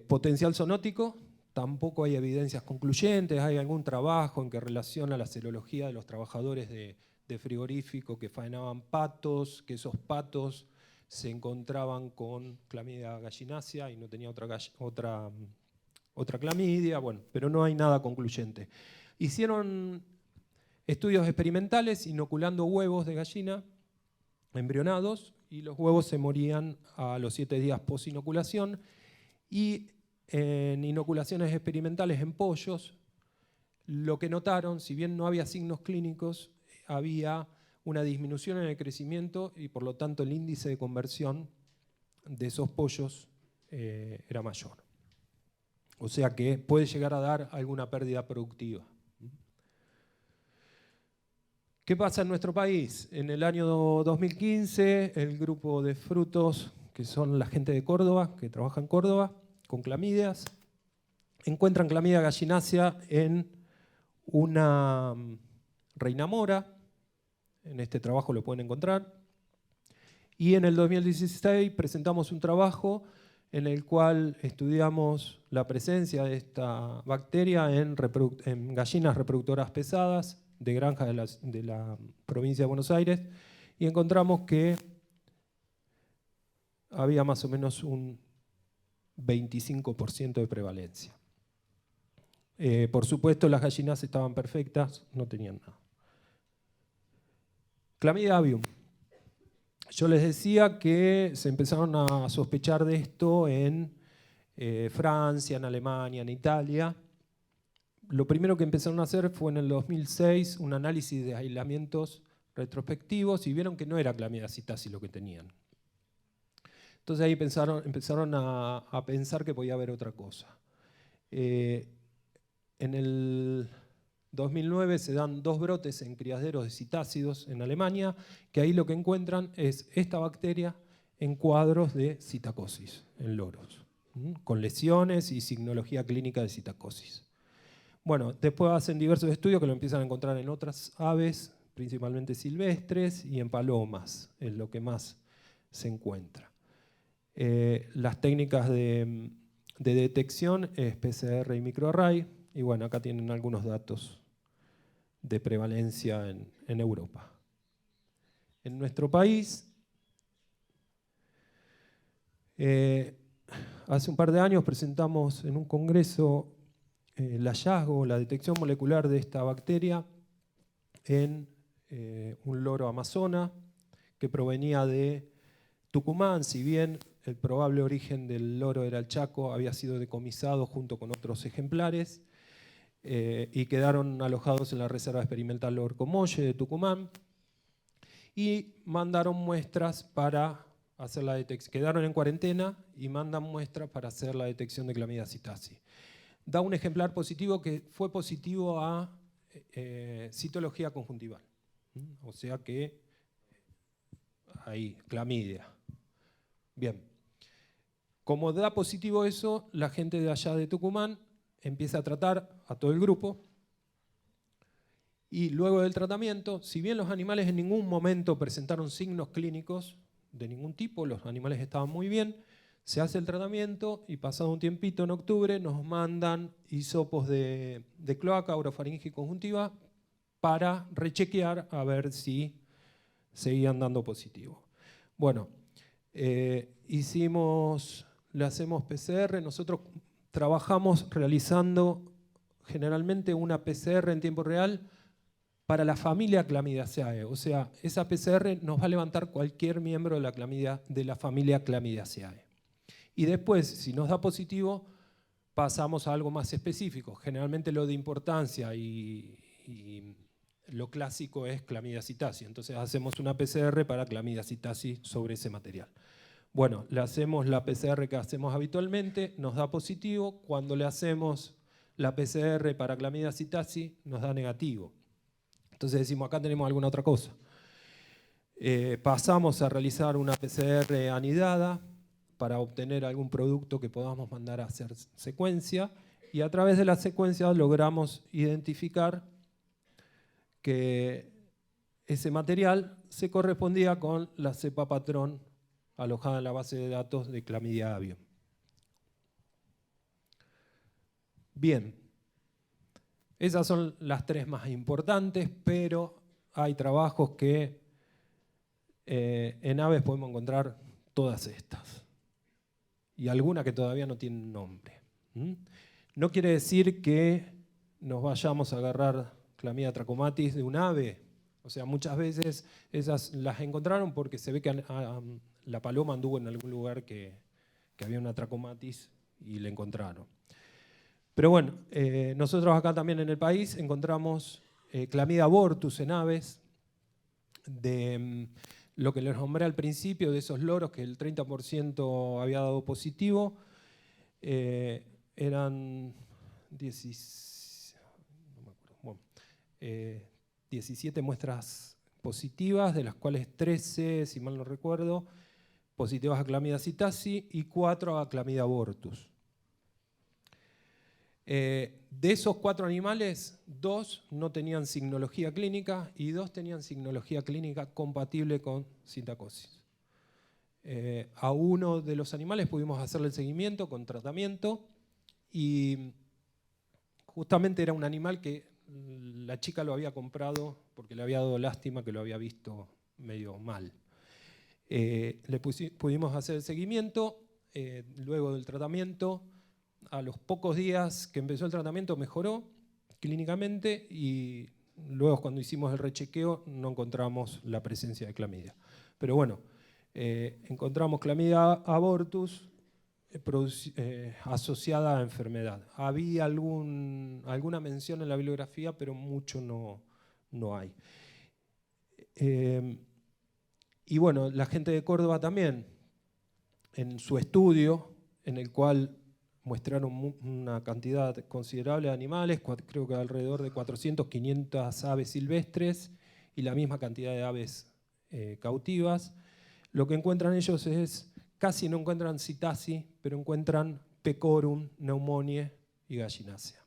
Potencial zoonótico, tampoco hay evidencias concluyentes, hay algún trabajo en que relaciona la serología de los trabajadores de frigorífico que faenaban patos, que esos patos se encontraban con Clamidia gallinacea y no tenía otra clamidia, bueno, pero no hay nada concluyente. Hicieron estudios experimentales inoculando huevos de gallina embrionados y los huevos se morían a los 7 días post-inoculación. Y en inoculaciones experimentales en pollos, lo que notaron, si bien no había signos clínicos, había una disminución en el crecimiento y por lo tanto el índice de conversión de esos pollos era mayor. O sea que puede llegar a dar alguna pérdida productiva. ¿Qué pasa en nuestro país? En el año 2015, el grupo de frutos, que son la gente de Córdoba, que trabaja en Córdoba, con clamidias, encuentran Clamidia gallinacea en una reina mora. En este trabajo lo pueden encontrar. Y en el 2016 presentamos un trabajo en el cual estudiamos la presencia de esta bacteria en gallinas reproductoras pesadas de granjas de la provincia de Buenos Aires y encontramos que había más o menos un 25% de prevalencia. Por supuesto, las gallinas estaban perfectas, no tenían nada. Clamidia avium. Yo les decía que se empezaron a sospechar de esto en Francia, en Alemania, en Italia. Lo primero que empezaron a hacer fue en el 2006 un análisis de aislamientos retrospectivos y vieron que no era Clamidia psittaci lo que tenían. Entonces ahí empezaron a pensar que podía haber otra cosa. En el 2009 se dan 2 brotes en criaderos de citácidos en Alemania, que ahí lo que encuentran es esta bacteria en cuadros de citacosis, en loros, con lesiones y signología clínica de citacosis. Bueno, después hacen diversos estudios que lo empiezan a encontrar en otras aves, principalmente silvestres, y en palomas, es lo que más se encuentra. Las técnicas de detección es PCR y microarray, y bueno, acá tienen algunos datos de prevalencia en Europa. En nuestro país, hace un par de años presentamos en un congreso el hallazgo, la detección molecular de esta bacteria en un loro amazona que provenía de Tucumán. Si bien el probable origen del loro era el Chaco, había sido decomisado junto con otros ejemplares y quedaron alojados en la Reserva Experimental Orcomolle de Tucumán y mandaron muestras para hacer la detección. Quedaron en cuarentena y mandan muestras para hacer la detección de Chlamydia psittaci. Da un ejemplar positivo que fue positivo a citología conjuntival. O sea que ahí, clamidia. Bien. Como da positivo eso, la gente de allá de Tucumán empieza a tratar a todo el grupo y luego del tratamiento, si bien los animales en ningún momento presentaron signos clínicos de ningún tipo, los animales estaban muy bien, se hace el tratamiento y pasado un tiempito en octubre nos mandan hisopos de cloaca, orofaringe y conjuntiva para rechequear a ver si seguían dando positivo. Bueno, le hacemos PCR, nosotros trabajamos realizando generalmente una PCR en tiempo real para la familia Chlamydiaceae. O sea, esa PCR nos va a levantar cualquier miembro de la familia Chlamydiaceae. Y después, si nos da positivo, pasamos a algo más específico. Generalmente lo de importancia y lo clásico es Chlamydia psittaci. Entonces hacemos una PCR para Chlamydia psittaci sobre ese material. Bueno, le hacemos la PCR que hacemos habitualmente, nos da positivo. Cuando le hacemos la PCR para Chlamydia psittaci, nos da negativo. Entonces decimos, acá tenemos alguna otra cosa. Pasamos a realizar una PCR anidada para obtener algún producto que podamos mandar a hacer secuencia y a través de la secuencia logramos identificar que ese material se correspondía con la cepa patrón alojada en la base de datos de Chlamydia avium. Bien, esas son las tres más importantes, pero hay trabajos que en aves podemos encontrar todas estas y algunas que todavía no tienen nombre. No quiere decir que nos vayamos a agarrar Chlamydia trachomatis de un ave. O sea, muchas veces esas las encontraron porque se ve que la paloma anduvo en algún lugar que había una trachomatis y la encontraron. Pero bueno, nosotros acá también en el país encontramos Chlamydia abortus en aves, de lo que les nombré al principio, de esos loros que el 30% había dado positivo, eran 17 muestras positivas, de las cuales 13, si mal no recuerdo, positivas a Chlamydia psittaci y 4 a Chlamydia abortus. De esos 4 animales, 2 no tenían signología clínica y 2 tenían signología clínica compatible con citacosis. A uno de los animales pudimos hacerle el seguimiento con tratamiento y justamente era un animal que la chica lo había comprado porque le había dado lástima que lo había visto medio mal. Pudimos hacer el seguimiento, luego del tratamiento, a los pocos días que empezó el tratamiento mejoró clínicamente y luego cuando hicimos el rechequeo no encontramos la presencia de clamidia. Pero bueno, encontramos Chlamydia abortus asociada a enfermedad. Había alguna mención en la bibliografía, pero mucho no hay. Y bueno, la gente de Córdoba también, en su estudio, en el cual muestraron una cantidad considerable de animales, creo que alrededor de 400, 500 aves silvestres y la misma cantidad de aves cautivas. Lo que encuentran ellos es, casi no encuentran psittaci, pero encuentran pecorum, pneumoniae y gallinácea.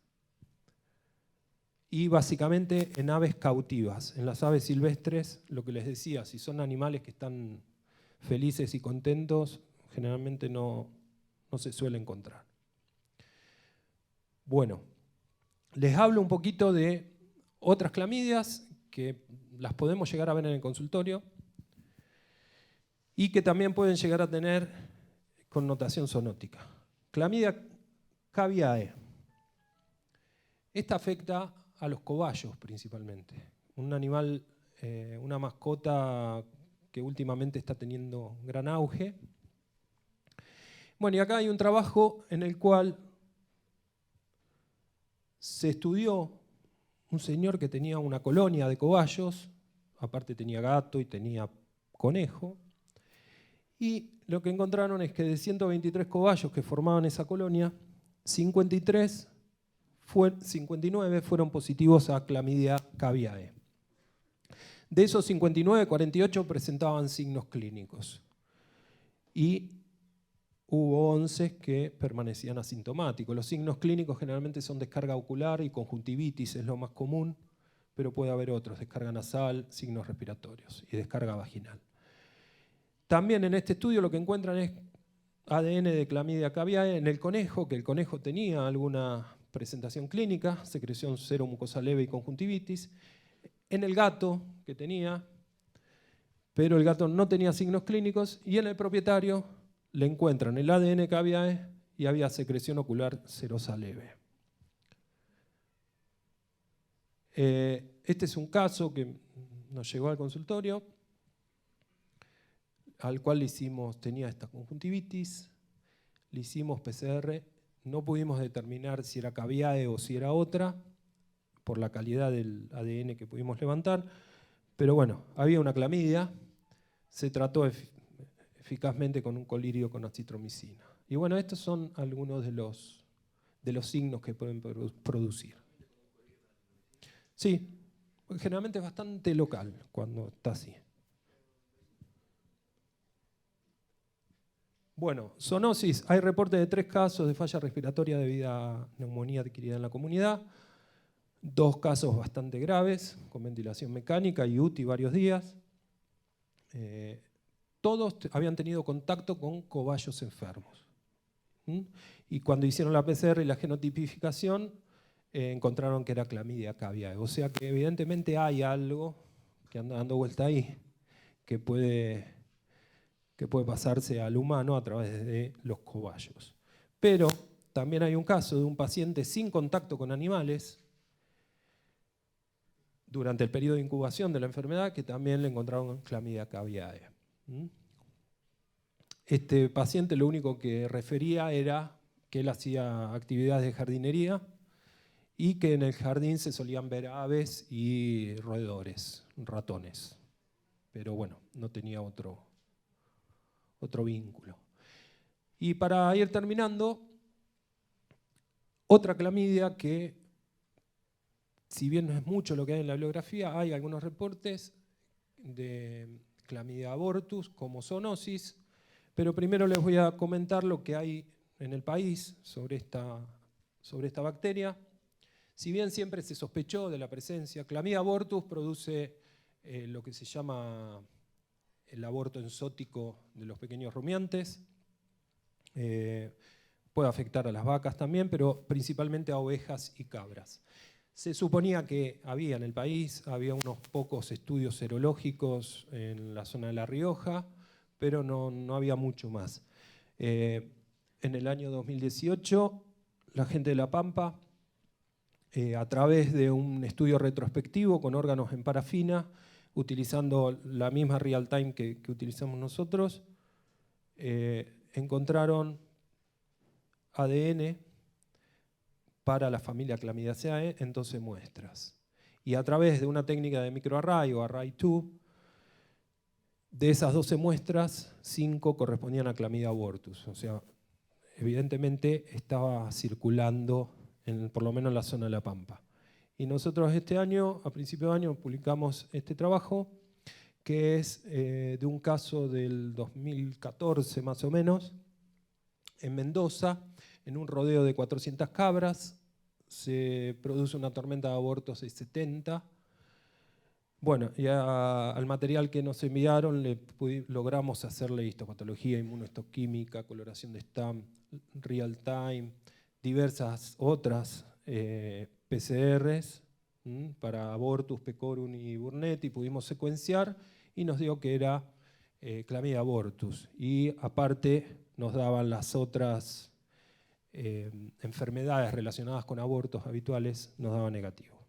Y básicamente en aves cautivas. En las aves silvestres, lo que les decía, si son animales que están felices y contentos, generalmente no se suele encontrar. Bueno, les hablo un poquito de otras clamidias que las podemos llegar a ver en el consultorio y que también pueden llegar a tener connotación zoonótica. Clamidia caviae. Esta afecta a los cobayos principalmente. Un animal, una mascota que últimamente está teniendo gran auge. Bueno, y acá hay un trabajo en el cual se estudió un señor que tenía una colonia de cobayos, aparte tenía gato y tenía conejo, y lo que encontraron es que de 123 cobayos que formaban esa colonia, 59 fueron positivos a Clamidia caviae. De esos 59, 48 presentaban signos clínicos y hubo 11 que permanecían asintomáticos. Los signos clínicos generalmente son descarga ocular y conjuntivitis, es lo más común, pero puede haber otros, descarga nasal, signos respiratorios y descarga vaginal. También en este estudio lo que encuentran es ADN de Clamidia caviae en el conejo, que el conejo tenía alguna presentación clínica, secreción seromucosa leve y conjuntivitis. En el gato, que tenía, pero el gato no tenía signos clínicos. Y en el propietario le encuentran el ADN caviae y había secreción ocular serosa leve. Este es un caso que nos llegó al consultorio, al cual le hicimos, tenía esta conjuntivitis, le hicimos PCR, no pudimos determinar si era caviae o si era otra, por la calidad del ADN que pudimos levantar, pero bueno, había una clamidia, se trató eficazmente con un colirio con acitromicina. Y bueno, estos son algunos de los signos que pueden producir. Sí, generalmente es bastante local cuando está así. Bueno, zoonosis. Hay reportes de 3 casos de falla respiratoria debido a neumonía adquirida en la comunidad. 2 casos bastante graves, con ventilación mecánica y UTI varios días. Todos habían tenido contacto con cobayos enfermos. Y cuando hicieron la PCR y la genotipificación, encontraron que era Clamidia caviae. O sea que evidentemente hay algo que anda dando vuelta ahí, que puede pasarse al humano a través de los cobayos. Pero también hay un caso de un paciente sin contacto con animales durante el periodo de incubación de la enfermedad que también le encontraron Clamidia caviae. Este paciente lo único que refería era que él hacía actividades de jardinería y que en el jardín se solían ver aves y roedores, ratones. Pero bueno, no tenía otro vínculo. Y para ir terminando, otra clamidia que, si bien no es mucho lo que hay en la bibliografía, hay algunos reportes de Clamidia abortus como zoonosis, pero primero les voy a comentar lo que hay en el país sobre esta bacteria. Si bien siempre se sospechó de la presencia, Clamidia abortus produce lo que se llama el aborto enzótico de los pequeños rumiantes. Puede afectar a las vacas también, pero principalmente a ovejas y cabras. Se suponía que había en el país, había unos pocos estudios serológicos en la zona de La Rioja, pero no había mucho más. En el año 2018, la gente de La Pampa, a través de un estudio retrospectivo con órganos en parafina, utilizando la misma real time que utilizamos nosotros, encontraron ADN para la familia Clamidiaceae en 12 muestras. Y a través de una técnica de microarray o array 2, de esas 12 muestras, 5 correspondían a Clamidia abortus. O sea, evidentemente estaba circulando, por lo menos en la zona de La Pampa. Y nosotros este año, a principio de año, publicamos este trabajo, que es de un caso del 2014 más o menos, en Mendoza, en un rodeo de 400 cabras, se produce una tormenta de abortos de 70. Bueno, y al material que nos enviaron logramos hacerle histopatología, inmunohistoquímica, coloración de stamp, real time, diversas otras PCRs para abortus, pecorum y burnetti, pudimos secuenciar y nos dio que era clamidia abortus. Y aparte nos daban las otras enfermedades relacionadas con abortos habituales, nos daba negativo.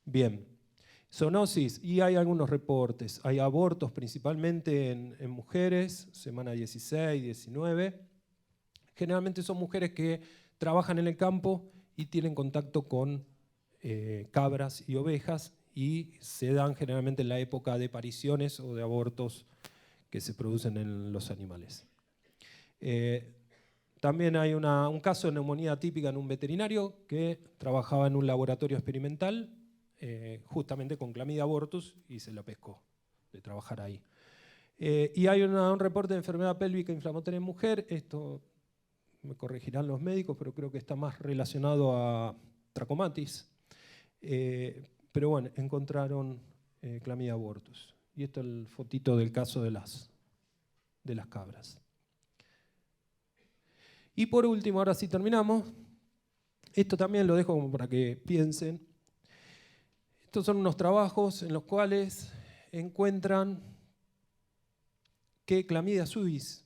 Bien, zoonosis, y hay algunos reportes. Hay abortos principalmente en mujeres, semana 16, 19. Generalmente son mujeres que trabajan en el campo y tienen contacto con cabras y ovejas y se dan generalmente en la época de pariciones o de abortos que se producen en los animales. También hay un caso de neumonía típica en un veterinario que trabajaba en un laboratorio experimental justamente con clamidia abortus y se la pescó de trabajar ahí. Y hay un reporte de enfermedad pélvica inflamatoria en mujer. Esto me corregirán los médicos, pero creo que está más relacionado a trachomatis. Pero bueno, encontraron clamidia abortus. Y esto es el fotito del caso de las cabras. Y por último, ahora sí terminamos. Esto también lo dejo como para que piensen. Estos son unos trabajos en los cuales encuentran que clamidia suis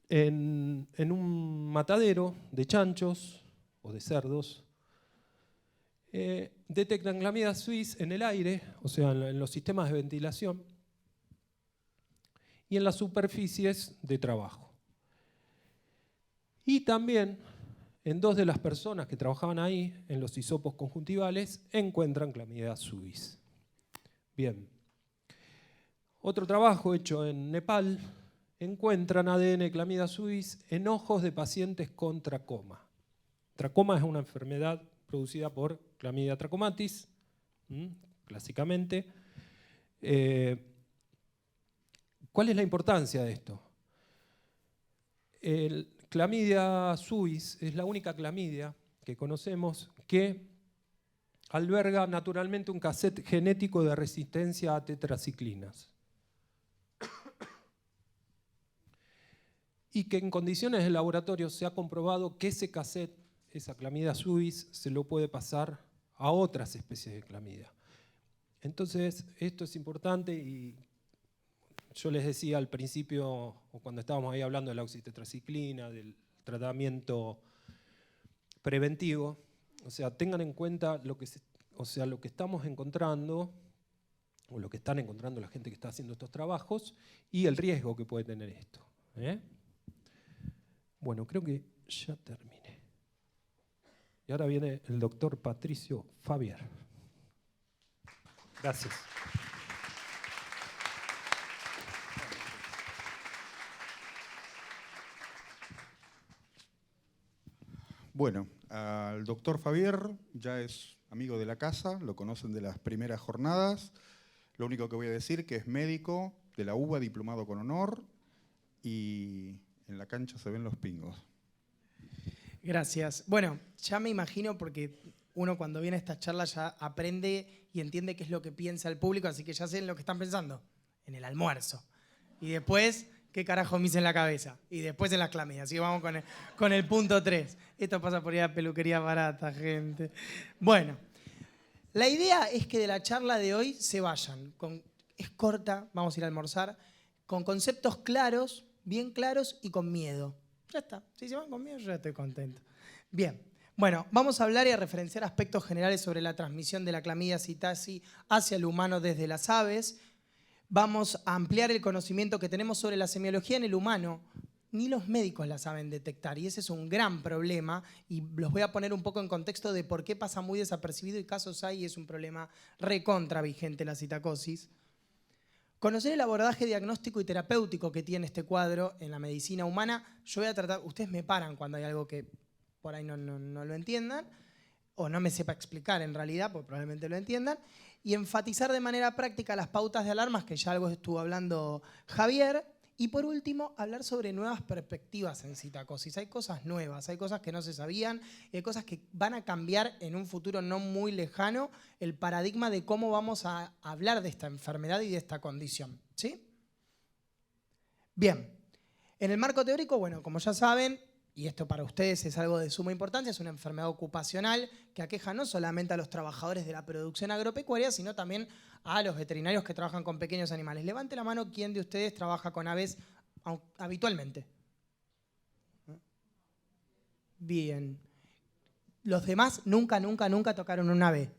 en un matadero de chanchos o de cerdos detectan clamidia suis en el aire, o sea, en los sistemas de ventilación y en las superficies de trabajo. Y también en 2 de las personas que trabajaban ahí, en los hisopos conjuntivales, encuentran clamidia suis. Bien. Otro trabajo hecho en Nepal, encuentran ADN clamidia suis en ojos de pacientes con tracoma. Tracoma es una enfermedad producida por clamidia trachomatis, clásicamente. ¿Cuál es la importancia de esto? Clamidia suis es la única clamidia que conocemos que alberga naturalmente un cassette genético de resistencia a tetraciclinas. Y que en condiciones de laboratorio se ha comprobado que ese cassette, esa clamidia suis, se lo puede pasar a otras especies de clamidia. Entonces, esto es importante y yo les decía al principio, o cuando estábamos ahí hablando de la oxitetraciclina, del tratamiento preventivo, o sea, tengan en cuenta lo que estamos encontrando, o lo que están encontrando la gente que está haciendo estos trabajos, y el riesgo que puede tener esto. Bueno, creo que ya terminé. Y ahora viene el doctor Patricio Fabier. Gracias. Bueno, al doctor Fabier ya es amigo de la casa, lo conocen de las primeras jornadas. Lo único que voy a decir que es médico de la UBA, diplomado con honor, y en la cancha se ven los pingos. Gracias. Bueno, ya me imagino porque uno cuando viene a esta charla ya aprende y entiende qué es lo que piensa el público, así que ya sé en lo que están pensando, en el almuerzo. Y después, ¿qué carajo me hice en la cabeza? Y después en las clamidias. Así que vamos con el punto 3. Esto pasa por ir a peluquería barata, gente. Bueno, la idea es que de la charla de hoy se vayan. Es corta, vamos a ir a almorzar, con conceptos claros, bien claros y con miedo. Ya está. Si se van con miedo, yo ya estoy contento. Bien. Bueno, vamos a hablar y a referenciar aspectos generales sobre la transmisión de la clamidia psittaci hacia el humano desde las aves. Vamos a ampliar el conocimiento que tenemos sobre la semiología en el humano. Ni los médicos la saben detectar y ese es un gran problema y los voy a poner un poco en contexto de por qué pasa muy desapercibido y casos hay y es un problema recontra vigente la citacosis. Conocer el abordaje diagnóstico y terapéutico que tiene este cuadro en la medicina humana. Yo voy a tratar, ustedes me paran cuando hay algo que por ahí no lo entiendan o no me sepa explicar en realidad, porque probablemente lo entiendan, y enfatizar de manera práctica las pautas de alarmas, que ya algo estuvo hablando Javier, y por último, hablar sobre nuevas perspectivas en citacosis. Hay cosas nuevas, hay cosas que no se sabían, hay cosas que van a cambiar en un futuro no muy lejano el paradigma de cómo vamos a hablar de esta enfermedad y de esta condición. ¿Sí? Bien. En el marco teórico, bueno, como ya saben, y esto para ustedes es algo de suma importancia, es una enfermedad ocupacional que aqueja no solamente a los trabajadores de la producción agropecuaria, sino también a los veterinarios que trabajan con pequeños animales. Levante la mano quién de ustedes trabaja con aves habitualmente. Bien. Los demás nunca tocaron un ave.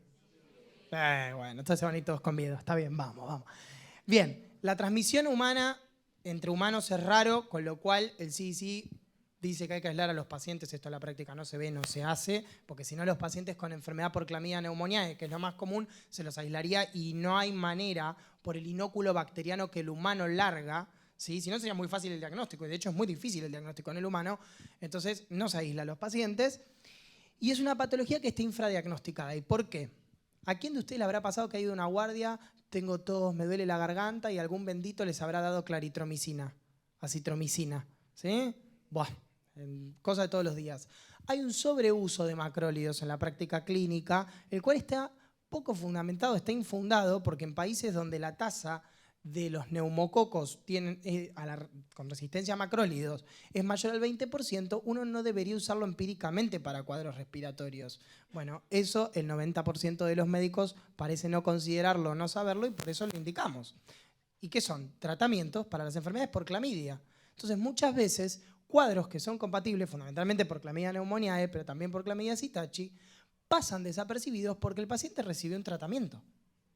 Bueno, entonces se van a ir todos con miedo. Está bien, vamos. Bien, la transmisión humana entre humanos es raro, con lo cual el CDC dice que hay que aislar a los pacientes. Esto en la práctica no se ve, no se hace, porque si no los pacientes con enfermedad por clamidia pneumoniae, que es lo más común, se los aislaría y no hay manera por el inóculo bacteriano que el humano larga, ¿sí? Si no sería muy fácil el diagnóstico, y de hecho es muy difícil el diagnóstico en el humano, entonces no se aísla a los pacientes. Y es una patología que está infradiagnosticada. ¿Y por qué? ¿A quién de ustedes le habrá pasado que ha ido a una guardia, tengo tos, me duele la garganta y algún bendito les habrá dado claritromicina, acitromicina? ¿Sí? Buah, cosa de todos los días. Hay un sobreuso de macrólidos en la práctica clínica, el cual está poco fundamentado, está infundado, porque en países donde la tasa de los neumococos con resistencia a macrólidos es mayor al 20%, uno no debería usarlo empíricamente para cuadros respiratorios. Bueno, eso el 90% de los médicos parece no considerarlo o no saberlo y por eso lo indicamos. ¿Y qué son? Tratamientos para las enfermedades por clamidia. Entonces, muchas veces, cuadros que son compatibles, fundamentalmente por clamidia pneumoniae, pero también por clamidia Zitachi, pasan desapercibidos porque el paciente recibió un tratamiento.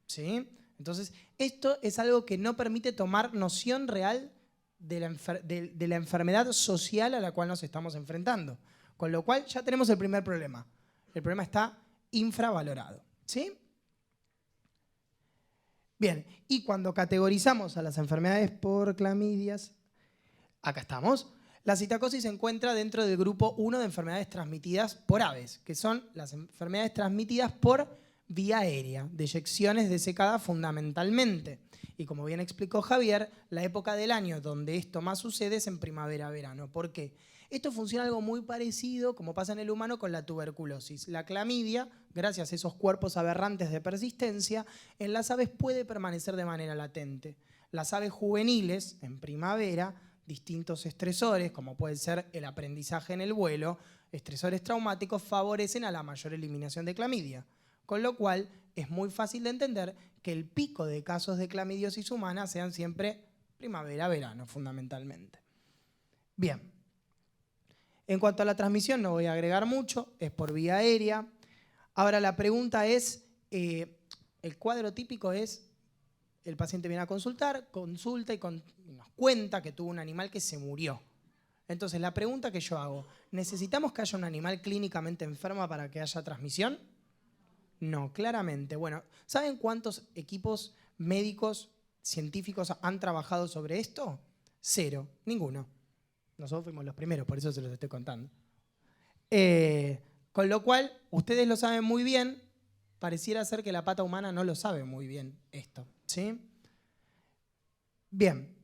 ¿Sí? Entonces, esto es algo que no permite tomar noción real de la enfermedad social a la cual nos estamos enfrentando. Con lo cual, ya tenemos el primer problema. El problema está infravalorado. ¿Sí? Bien, y cuando categorizamos a las enfermedades por clamidias, acá estamos. La citacosis se encuentra dentro del grupo 1 de enfermedades transmitidas por aves, que son las enfermedades transmitidas por vía aérea, deyecciones desecadas fundamentalmente. Y como bien explicó Javier, la época del año donde esto más sucede es en primavera-verano. ¿Por qué? Esto funciona algo muy parecido, como pasa en el humano, con la tuberculosis. La clamidia, gracias a esos cuerpos aberrantes de persistencia, en las aves puede permanecer de manera latente. Las aves juveniles, en primavera, distintos estresores, como puede ser el aprendizaje en el vuelo, estresores traumáticos, favorecen a la mayor eliminación de clamidia. Con lo cual, es muy fácil de entender que el pico de casos de clamidiosis humana sean siempre primavera-verano, fundamentalmente. Bien. En cuanto a la transmisión, no voy a agregar mucho, es por vía aérea. Ahora, la pregunta es, el cuadro típico es, el paciente viene a consultar, consulta y nos cuenta que tuvo un animal que se murió. Entonces, la pregunta que yo hago, ¿necesitamos que haya un animal clínicamente enfermo para que haya transmisión? No, claramente. Bueno, ¿saben cuántos equipos médicos, científicos han trabajado sobre esto? 0, ninguno. Nosotros fuimos los primeros, por eso se los estoy contando. Con lo cual, ustedes lo saben muy bien, pareciera ser que la pata humana no lo sabe muy bien esto. ¿Sí? Bien.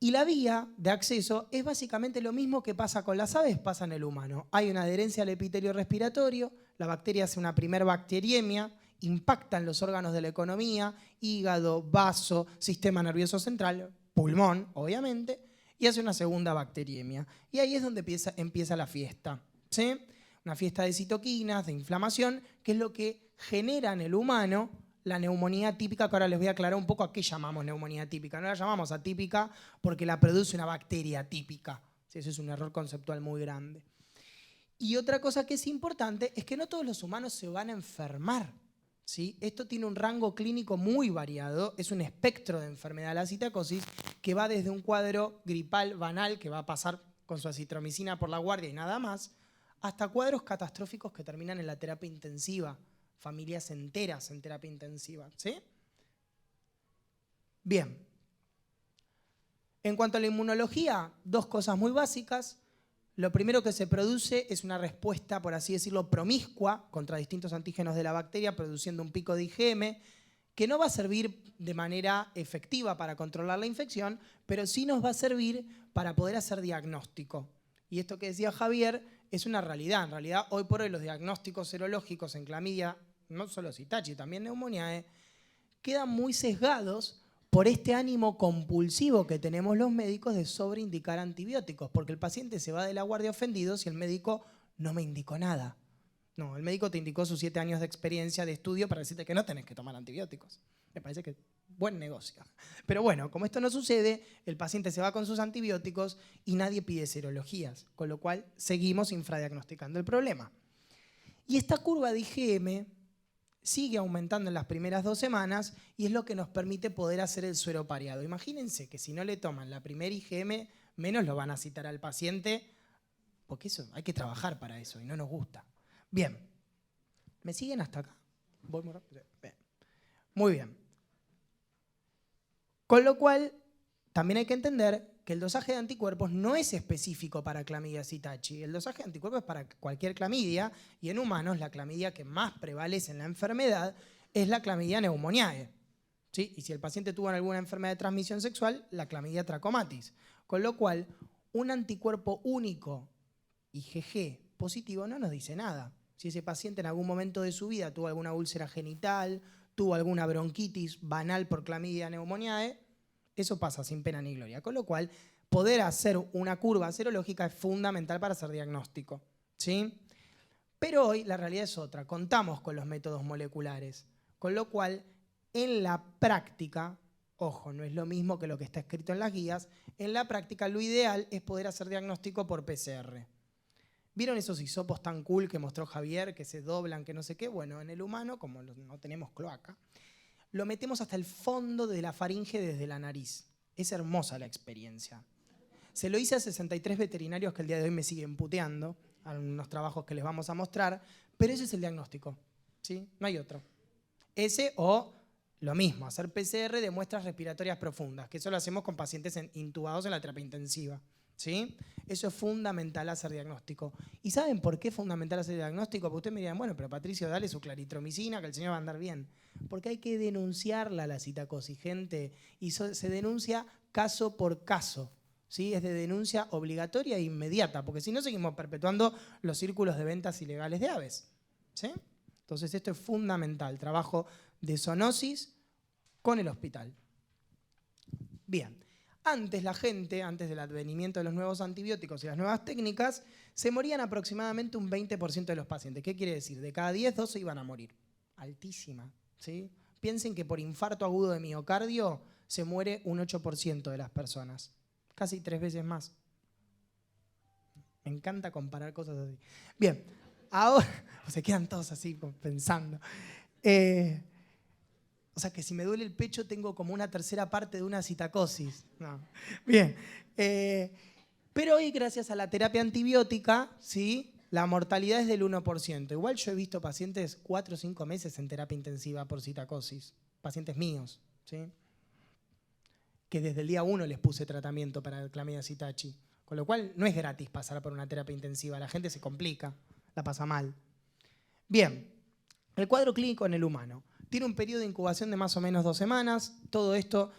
Y la vía de acceso es básicamente lo mismo que pasa con las aves, pasa en el humano. Hay una adherencia al epitelio respiratorio, la bacteria hace una primer bacteriemia, impacta en los órganos de la economía, hígado, vaso, sistema nervioso central, pulmón, obviamente, y hace una segunda bacteriemia. Y ahí es donde empieza la fiesta. ¿Sí? Una fiesta de citoquinas, de inflamación, que es lo que genera en el humano la neumonía típica, que ahora les voy a aclarar un poco a qué llamamos neumonía típica. No la llamamos atípica porque la produce una bacteria típica. Sí, eso es un error conceptual muy grande. Y otra cosa que es importante es que no todos los humanos se van a enfermar. ¿Sí? Esto tiene un rango clínico muy variado, es un espectro de enfermedad, la citacosis, que va desde un cuadro gripal banal, que va a pasar con su acitromicina por la guardia y nada más, hasta cuadros catastróficos que terminan en la terapia intensiva, familias enteras en terapia intensiva. ¿Sí? Bien. En cuanto a la inmunología, 2 cosas muy básicas. Lo primero que se produce es una respuesta, por así decirlo, promiscua contra distintos antígenos de la bacteria, produciendo un pico de IgM, que no va a servir de manera efectiva para controlar la infección, pero sí nos va a servir para poder hacer diagnóstico. Y esto que decía Javier es una realidad. En realidad, hoy por hoy los diagnósticos serológicos en clamidia, no solo Zitachi, también pneumoniae, quedan muy sesgados por este ánimo compulsivo que tenemos los médicos de sobreindicar antibióticos, porque el paciente se va de la guardia ofendido si el médico no me indicó nada. No, el médico te indicó sus 7 años de experiencia de estudio para decirte que no tenés que tomar antibióticos. Me parece que buen negocio. Pero bueno, como esto no sucede, el paciente se va con sus antibióticos y nadie pide serologías, con lo cual seguimos infradiagnosticando el problema. Y esta curva de IgM sigue aumentando en las primeras 2 semanas y es lo que nos permite poder hacer el suero pareado. Imagínense que si no le toman la primera IgM, menos lo van a citar al paciente, porque eso hay que trabajar para eso y no nos gusta. Bien, ¿me siguen hasta acá? ¿Voy muy rápido? Bien. Muy bien. Con lo cual, también hay que entender que el dosaje de anticuerpos no es específico para clamidia Citachi. El dosaje de anticuerpos es para cualquier clamidia y en humanos la clamidia que más prevalece en la enfermedad es la clamidia pneumoniae. ¿Sí? Y si el paciente tuvo alguna enfermedad de transmisión sexual, la clamidia trachomatis. Con lo cual, un anticuerpo único IgG positivo no nos dice nada. Si ese paciente en algún momento de su vida tuvo alguna úlcera genital, tuvo alguna bronquitis banal por clamidia pneumoniae, eso pasa sin pena ni gloria. Con lo cual, poder hacer una curva serológica es fundamental para hacer diagnóstico. ¿Sí? Pero hoy la realidad es otra. Contamos con los métodos moleculares. Con lo cual, en la práctica, ojo, no es lo mismo que lo que está escrito en las guías, en la práctica lo ideal es poder hacer diagnóstico por PCR. ¿Vieron esos hisopos tan cool que mostró Javier, que se doblan, que no sé qué? Bueno, en el humano, como no tenemos cloaca, lo metemos hasta el fondo de la faringe desde la nariz. Es hermosa la experiencia. Se lo hice a 63 veterinarios que el día de hoy me siguen puteando, a unos trabajos que les vamos a mostrar, pero ese es el diagnóstico, ¿sí? No hay otro. Ese o lo mismo, hacer PCR de muestras respiratorias profundas, que eso lo hacemos con pacientes intubados en la terapia intensiva. ¿Sí? Eso es fundamental hacer diagnóstico. ¿Y saben por qué es fundamental hacer diagnóstico? Porque ustedes me dirán, bueno, pero Patricio, dale su claritromicina, que el señor va a andar bien. Porque hay que denunciarla la citacosis, gente. Y se denuncia caso por caso. ¿Sí? Es de denuncia obligatoria e inmediata, porque si no seguimos perpetuando los círculos de ventas ilegales de aves. ¿Sí? Entonces esto es fundamental, trabajo de zoonosis con el hospital. Bien. Antes la gente, antes del advenimiento de los nuevos antibióticos y las nuevas técnicas, se morían aproximadamente un 20% de los pacientes. ¿Qué quiere decir? De cada 10, 12 iban a morir. Altísima. ¿Sí? Piensen que por infarto agudo de miocardio se muere un 8% de las personas. Casi 3 veces más. Me encanta comparar cosas así. Bien, ahora se quedan todos así pensando. O sea que si me duele el pecho tengo como una tercera parte de una citacosis. No. Bien. Pero hoy, gracias a la terapia antibiótica, ¿sí? La mortalidad es del 1%. Igual yo he visto pacientes 4 o 5 meses en terapia intensiva por citacosis. Pacientes míos, ¿sí? Que desde el día 1 les puse tratamiento para el clamidia Citachi. Con lo cual no es gratis pasar por una terapia intensiva. La gente se complica, la pasa mal. Bien. El cuadro clínico en el humano. Tiene un periodo de incubación de más o menos 2 semanas. Todo esto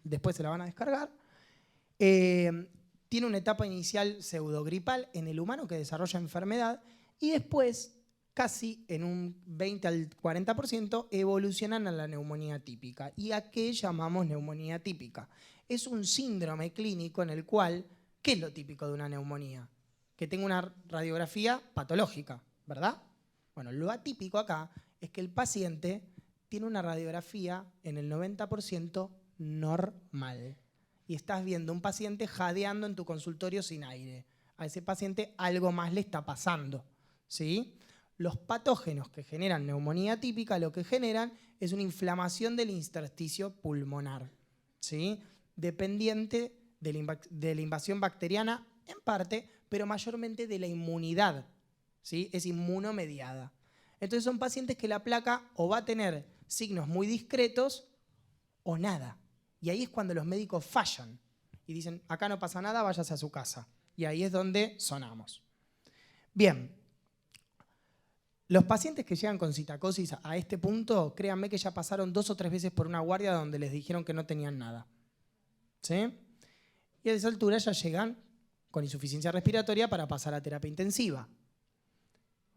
después se la van a descargar. Tiene una etapa inicial pseudogripal en el humano que desarrolla enfermedad y después, casi en un 20 al 40%, evolucionan a la neumonía típica. ¿Y a qué llamamos neumonía típica? Es un síndrome clínico en el cual, ¿qué es lo típico de una neumonía? Que tenga una radiografía patológica, ¿verdad? Bueno, lo atípico acá es que el paciente tiene una radiografía en el 90% normal. Y estás viendo un paciente jadeando en tu consultorio sin aire. A ese paciente algo más le está pasando. ¿Sí? Los patógenos que generan neumonía típica lo que generan es una inflamación del intersticio pulmonar. ¿Sí? Dependiente de la invasión bacteriana en parte, pero mayormente de la inmunidad. ¿Sí? Es inmunomediada. Entonces son pacientes que la placa o va a tener signos muy discretos o nada. Y ahí es cuando los médicos fallan y dicen, acá no pasa nada, váyase a su casa. Y ahí es donde sonamos. Bien, los pacientes que llegan con citacosis a este punto, créanme que ya pasaron 2 o 3 veces por una guardia donde les dijeron que no tenían nada. ¿Sí? Y a esa altura ya llegan con insuficiencia respiratoria para pasar a terapia intensiva.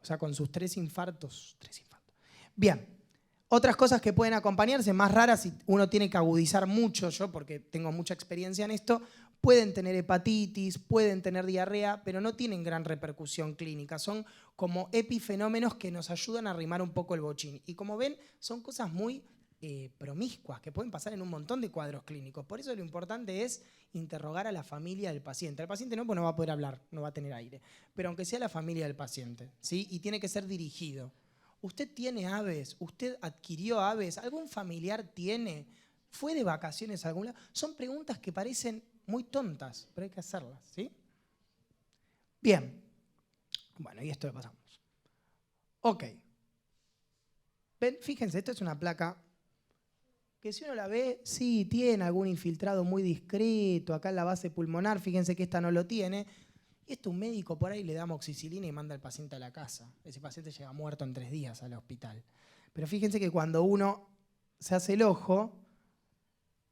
O sea, con sus 3 infartos. Bien, Otras cosas que pueden acompañarse, más raras, y uno tiene que agudizar mucho, yo porque tengo mucha experiencia en esto, pueden tener hepatitis, pueden tener diarrea, pero no tienen gran repercusión clínica. Son como epifenómenos que nos ayudan a arrimar un poco el bochín. Y como ven, son cosas muy promiscuas que pueden pasar en un montón de cuadros clínicos. Por eso lo importante es interrogar a la familia del paciente. El paciente no, pues no va a poder hablar, no va a tener aire. Pero aunque sea la familia del paciente, ¿sí? Y tiene que ser dirigido. ¿Usted tiene aves? ¿Usted adquirió aves? ¿Algún familiar tiene? ¿Fue de vacaciones a algún lado? Son preguntas que parecen muy tontas, pero hay que hacerlas, ¿sí? Bien. Bueno, y esto lo pasamos. Ok. Ven, fíjense, esto es una placa que si uno la ve, sí, tiene algún infiltrado muy discreto acá en la base pulmonar. Fíjense que esta no lo tiene. Y esto un médico por ahí le da amoxicilina y manda al paciente a la casa. Ese paciente llega muerto en 3 días al hospital. Pero fíjense que cuando uno se hace el ojo,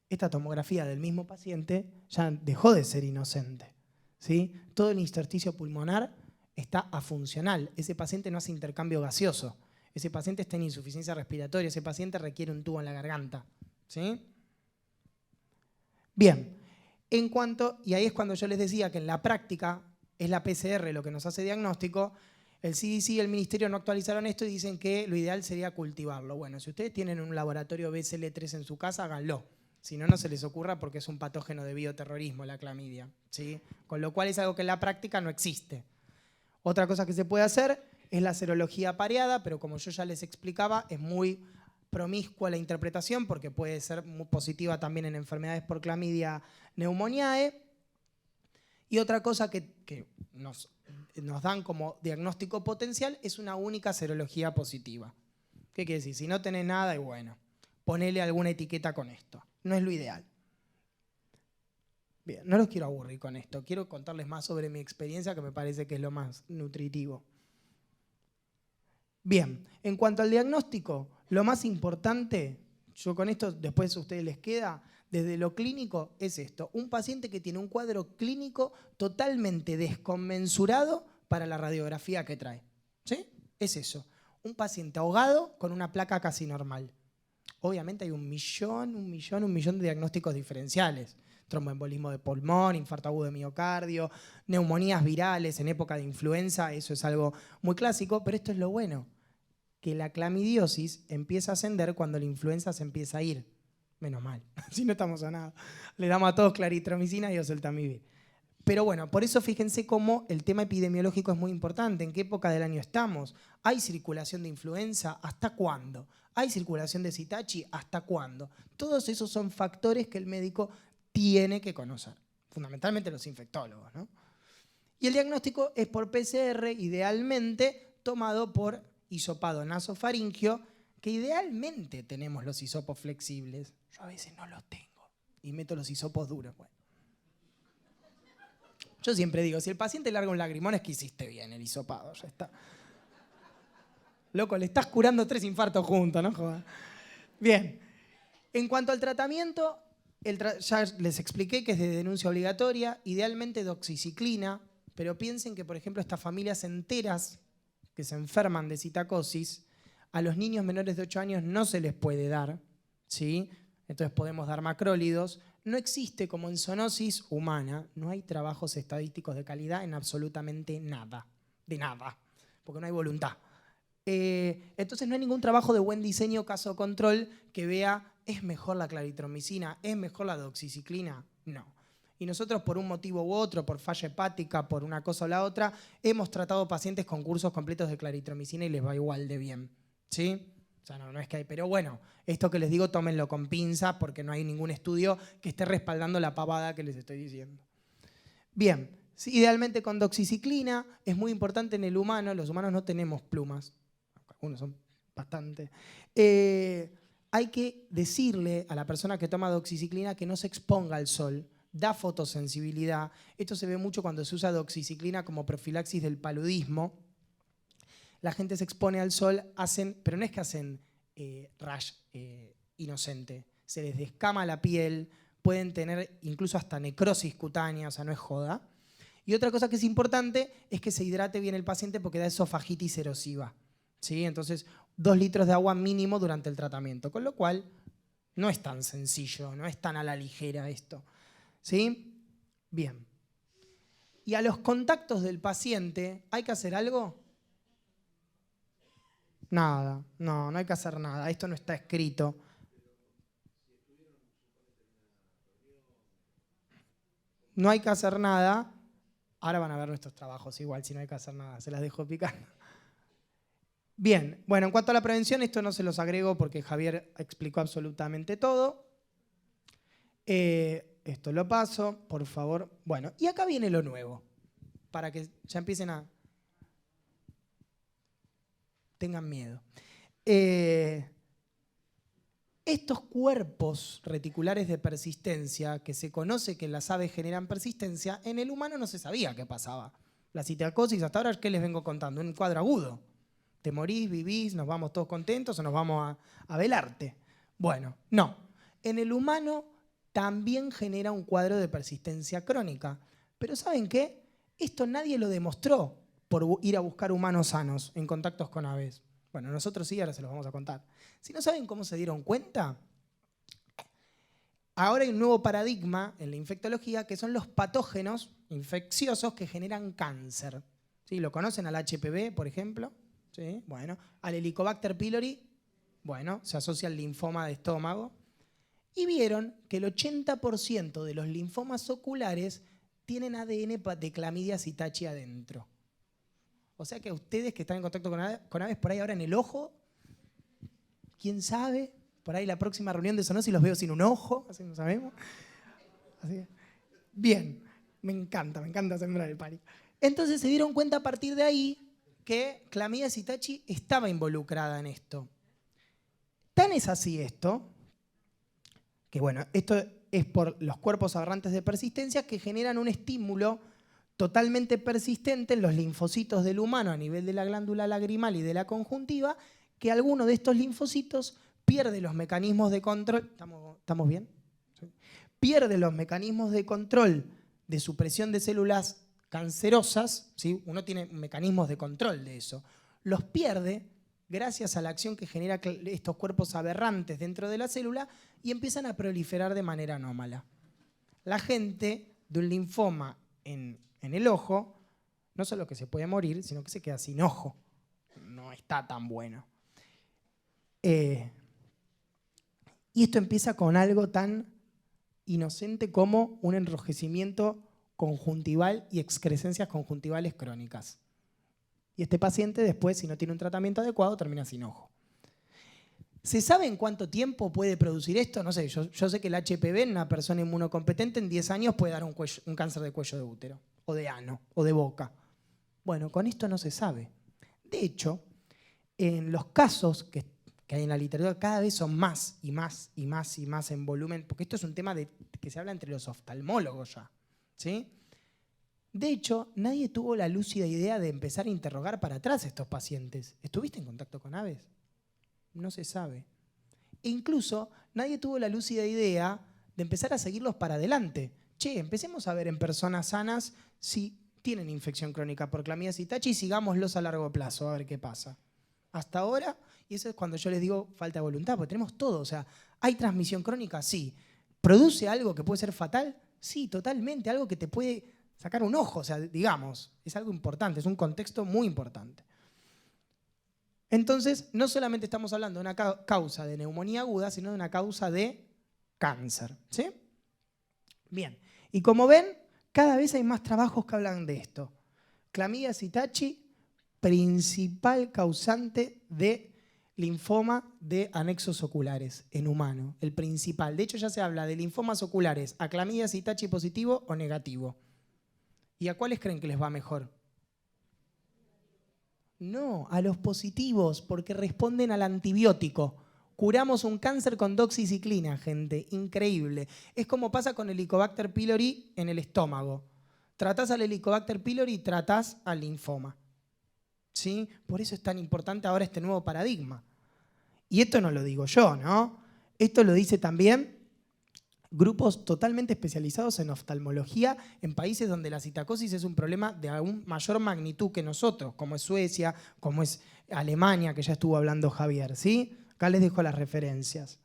esta tomografía del mismo paciente ya dejó de ser inocente, ¿sí? Todo el intersticio pulmonar está afuncional. Ese paciente no hace intercambio gaseoso. Ese paciente está en insuficiencia respiratoria. Ese paciente requiere un tubo en la garganta, ¿sí? Bien, y ahí es cuando yo les decía que en la práctica es la PCR lo que nos hace diagnóstico. El CDC y el Ministerio no actualizaron esto y dicen que lo ideal sería cultivarlo. Bueno, si ustedes tienen un laboratorio BSL-3 en su casa, háganlo. Si no, no se les ocurra porque es un patógeno de bioterrorismo la clamidia, ¿sí? Con lo cual es algo que en la práctica no existe. Otra cosa que se puede hacer es la serología pareada, pero como yo ya les explicaba, es muy promiscua la interpretación porque puede ser muy positiva también en enfermedades por clamidia pneumoniae. Y otra cosa que nos dan como diagnóstico potencial es una única serología positiva. ¿Qué quiere decir? Si no tenés nada, y bueno, ponele alguna etiqueta con esto. No es lo ideal. Bien, no los quiero aburrir con esto. Quiero contarles más sobre mi experiencia, que me parece que es lo más nutritivo. Bien, en cuanto al diagnóstico, lo más importante, yo con esto después a ustedes les queda, desde lo clínico es esto. Un paciente que tiene un cuadro clínico totalmente desconmensurado para la radiografía que trae. ¿Sí? Es eso. Un paciente ahogado con una placa casi normal. Obviamente hay un millón de diagnósticos diferenciales. Tromboembolismo de pulmón, infarto agudo de miocardio, neumonías virales en época de influenza, eso es algo muy clásico, pero esto es lo bueno, que la clamidiosis empieza a ascender cuando la influenza se empieza a ir. Menos mal, si no estamos a nada. Le damos a todos claritromicina y oseltamivir. Pero bueno, por eso fíjense cómo el tema epidemiológico es muy importante. ¿En qué época del año estamos? ¿Hay circulación de influenza? ¿Hasta cuándo? ¿Hay circulación de Citachi? ¿Hasta cuándo? Todos esos son factores que el médico tiene que conocer. Fundamentalmente los infectólogos, ¿no? Y el diagnóstico es por PCR, idealmente tomado por hisopado nasofaringio, que idealmente tenemos los hisopos flexibles. Yo a veces no los tengo y meto los hisopos duros. Bueno. Yo siempre digo, si el paciente larga un lagrimón es que hiciste bien el hisopado, ya está. Loco, le estás curando 3 infartos juntos, ¿no? Joder. Bien. En cuanto al tratamiento, ya les expliqué que es de denuncia obligatoria, idealmente doxiciclina, pero piensen que, por ejemplo, estas familias enteras que se enferman de citacosis, a los niños menores de 8 años no se les puede dar, ¿sí? Entonces podemos dar macrólidos. No existe como en zoonosis humana, no hay trabajos estadísticos de calidad en absolutamente nada, de nada, porque no hay voluntad. Entonces no hay ningún trabajo de buen diseño caso control que vea ¿es mejor la claritromicina? ¿Es mejor la doxiciclina? No. Y nosotros por un motivo u otro, por falla hepática, por una cosa o la otra, hemos tratado pacientes con cursos completos de claritromicina y les va igual de bien. ¿Sí? O sea, no es que hay, pero bueno, esto que les digo tómenlo con pinzas porque no hay ningún estudio que esté respaldando la pavada que les estoy diciendo. Bien, sí, idealmente con doxiciclina, es muy importante en el humano, los humanos no tenemos plumas, algunos son bastante. Hay que decirle a la persona que toma doxiciclina que no se exponga al sol, da fotosensibilidad. Esto se ve mucho cuando se usa doxiciclina como profilaxis del paludismo. La gente se expone al sol, pero no es que hacen rash inocente, se les descama la piel, pueden tener incluso hasta necrosis cutánea, o sea, no es joda. Y otra cosa que es importante es que se hidrate bien el paciente porque da esofagitis erosiva, ¿sí? Entonces, 2 litros de agua mínimo durante el tratamiento, con lo cual no es tan sencillo, no es tan a la ligera esto. ¿Sí? Bien. ¿Y a los contactos del paciente hay que hacer algo? Nada, no hay que hacer nada. Esto no está escrito. No hay que hacer nada. Ahora van a ver nuestros trabajos igual, si no hay que hacer nada. Se las dejo picando. Bien, bueno, en cuanto a la prevención, esto no se los agrego porque Javier explicó absolutamente todo. Esto lo paso, por favor. Bueno, y acá viene lo nuevo, para que ya empiecen a... tengan miedo. Estos cuerpos reticulares de persistencia, que se conoce que en las aves generan persistencia, en el humano no se sabía qué pasaba. La citiacosis, hasta ahora, ¿qué les vengo contando? Un cuadro agudo. Te morís, vivís, nos vamos todos contentos o nos vamos a velarte. Bueno, no. En el humano también genera un cuadro de persistencia crónica. Pero ¿saben qué? Esto nadie lo demostró por ir a buscar humanos sanos en contactos con aves. Bueno, nosotros sí, ahora se los vamos a contar. Si no saben cómo se dieron cuenta, ahora hay un nuevo paradigma en la infectología que son los patógenos infecciosos que generan cáncer. ¿Sí? ¿Lo conocen al HPV, por ejemplo? ¿Sí? Bueno, al Helicobacter pylori, bueno, se asocia al linfoma de estómago. Y vieron que el 80% de los linfomas oculares tienen ADN de Chlamydia psittaci adentro. O sea que ustedes que están en contacto con aves, por ahí ahora en el ojo, ¿quién sabe? Por ahí la próxima reunión de zoonosis los veo sin un ojo, así no sabemos. Así. Bien, me encanta sembrar el pánico. Entonces se dieron cuenta a partir de ahí que Chlamydia psittaci estaba involucrada en esto. Tan es así esto, que bueno, esto es por los cuerpos aberrantes de persistencia que generan un estímulo totalmente persistente en los linfocitos del humano a nivel de la glándula lagrimal y de la conjuntiva, que alguno de estos linfocitos pierde los mecanismos de control. ¿Estamos bien? ¿Sí? Pierde los mecanismos de control de supresión de células cancerosas, ¿sí? Uno tiene mecanismos de control de eso. Los pierde gracias a la acción que genera estos cuerpos aberrantes dentro de la célula y empiezan a proliferar de manera anómala. La gente de un linfoma en el ojo, no solo que se puede morir, sino que se queda sin ojo. No está tan bueno. Y esto empieza con algo tan inocente como un enrojecimiento conjuntival y excrescencias conjuntivales crónicas. Y este paciente después, si no tiene un tratamiento adecuado, termina sin ojo. ¿Se sabe en cuánto tiempo puede producir esto? No sé, yo sé que el HPV en una persona inmunocompetente en 10 años puede dar un cáncer de cuello de útero, o de ano, o de boca. Bueno, con esto no se sabe. De hecho, en los casos que hay en la literatura cada vez son más y más y más y más en volumen, porque esto es un tema que se habla entre los oftalmólogos ya, ¿sí? De hecho, nadie tuvo la lúcida idea de empezar a interrogar para atrás a estos pacientes. ¿Estuviste en contacto con aves? No se sabe. E incluso nadie tuvo la lúcida idea de empezar a seguirlos para adelante. Che, empecemos a ver en personas sanas si tienen infección crónica por Chlamydia psittaci y sigámoslos a largo plazo a ver qué pasa. Hasta ahora, y eso es cuando yo les digo falta de voluntad, porque tenemos todo. O sea, ¿hay transmisión crónica? Sí. ¿Produce algo que puede ser fatal? Sí, totalmente. Algo que te puede sacar un ojo, o sea, digamos, es algo importante, es un contexto muy importante. Entonces, no solamente estamos hablando de una causa de neumonía aguda, sino de una causa de cáncer. ¿Sí? Bien. Y como ven, cada vez hay más trabajos que hablan de esto. Chlamydia psittaci, principal causante de linfoma de anexos oculares en humano, el principal. De hecho, ya se habla de linfomas oculares a Chlamydia psittaci positivo o negativo. ¿Y a cuáles creen que les va mejor? No, a los positivos, porque responden al antibiótico. Curamos un cáncer con doxiciclina, gente. Increíble. Es como pasa con el Helicobacter pylori en el estómago. Tratás al Helicobacter pylori y tratás al linfoma. ¿Sí? Por eso es tan importante ahora este nuevo paradigma. Y esto no lo digo yo, ¿no? Esto lo dice también grupos totalmente especializados en oftalmología en países donde la citacosis es un problema de aún mayor magnitud que nosotros, como es Suecia, como es Alemania, que ya estuvo hablando Javier, ¿sí? Acá les dejo las referencias.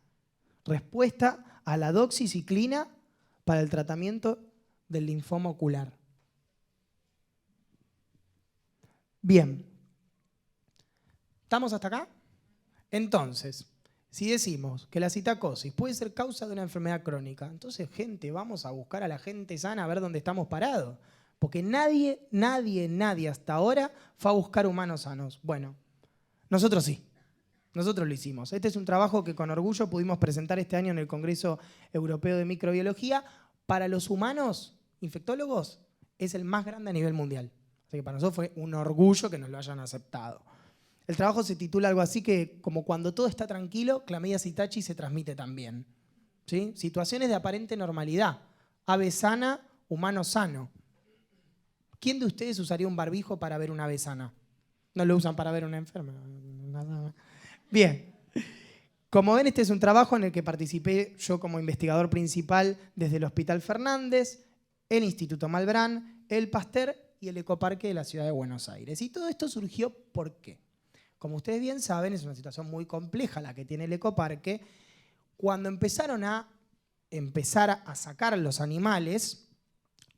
Respuesta a la doxiciclina para el tratamiento del linfoma ocular. Bien. ¿Estamos hasta acá? Entonces, si decimos que la citacosis puede ser causa de una enfermedad crónica, entonces, gente, vamos a buscar a la gente sana a ver dónde estamos parados. Porque nadie hasta ahora fue a buscar humanos sanos. Bueno, nosotros sí. Nosotros lo hicimos. Este es un trabajo que con orgullo pudimos presentar este año en el Congreso Europeo de Microbiología. Para los humanos infectólogos es el más grande a nivel mundial. Así que para nosotros fue un orgullo que nos lo hayan aceptado. El trabajo se titula algo así que, como cuando todo está tranquilo, Clamidia Citachi se transmite también. ¿Sí? Situaciones de aparente normalidad. Ave sana, humano sano. ¿Quién de ustedes usaría un barbijo para ver una ave sana? No lo usan para ver una enferma. Bien. Como ven, este es un trabajo en el que participé yo como investigador principal desde el Hospital Fernández, el Instituto Malbrán, el Pasteur y el Ecoparque de la Ciudad de Buenos Aires. Y todo esto surgió ¿por qué? Como ustedes bien saben, es una situación muy compleja la que tiene el Ecoparque. Cuando empezaron a sacar los animales,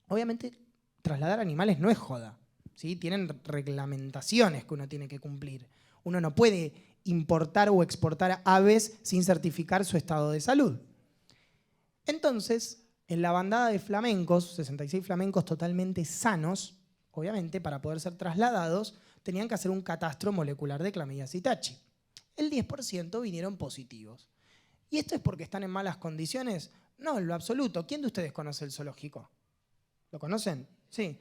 obviamente trasladar animales no es joda, ¿sí? Tienen reglamentaciones que uno tiene que cumplir. Uno no puede importar o exportar aves sin certificar su estado de salud. Entonces, en la bandada de flamencos, 66 flamencos totalmente sanos, obviamente, para poder ser trasladados, tenían que hacer un catastro molecular de Clamidia Citachi. El 10% vinieron positivos. ¿Y esto es porque están en malas condiciones? No, en lo absoluto. ¿Quién de ustedes conoce el zoológico? ¿Lo conocen? Sí.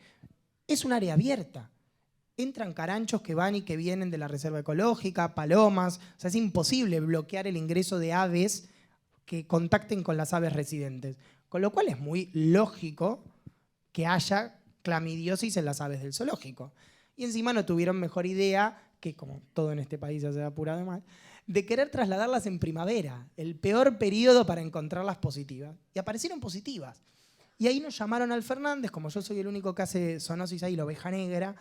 Es un área abierta. Entran caranchos que van y que vienen de la reserva ecológica, palomas. O sea, es imposible bloquear el ingreso de aves que contacten con las aves residentes. Con lo cual es muy lógico que haya clamidiosis en las aves del zoológico. Y encima no tuvieron mejor idea, que como todo en este país ya se ha apurado mal, de querer trasladarlas en primavera, el peor periodo para encontrarlas positivas. Y aparecieron positivas. Y ahí nos llamaron al Fernández, como yo soy el único que hace zoonosis ahí, la oveja negra,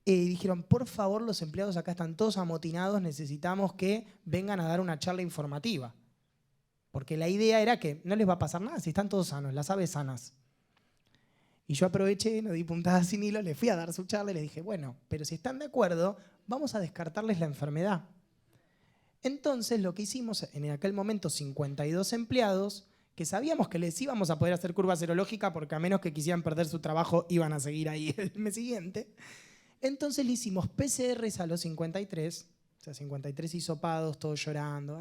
y dijeron, por favor, los empleados acá están todos amotinados, necesitamos que vengan a dar una charla informativa. Porque la idea era que no les va a pasar nada si están todos sanos, las aves sanas. Y yo aproveché, no di puntada sin hilo, les fui a dar su charla y les dije, bueno, pero si están de acuerdo, vamos a descartarles la enfermedad. Entonces lo que hicimos en aquel momento, 52 empleados, que sabíamos que les íbamos a poder hacer curva serológica porque a menos que quisieran perder su trabajo, iban a seguir ahí el mes siguiente. Entonces le hicimos PCRs a los 53, o sea, 53 hisopados, todos llorando.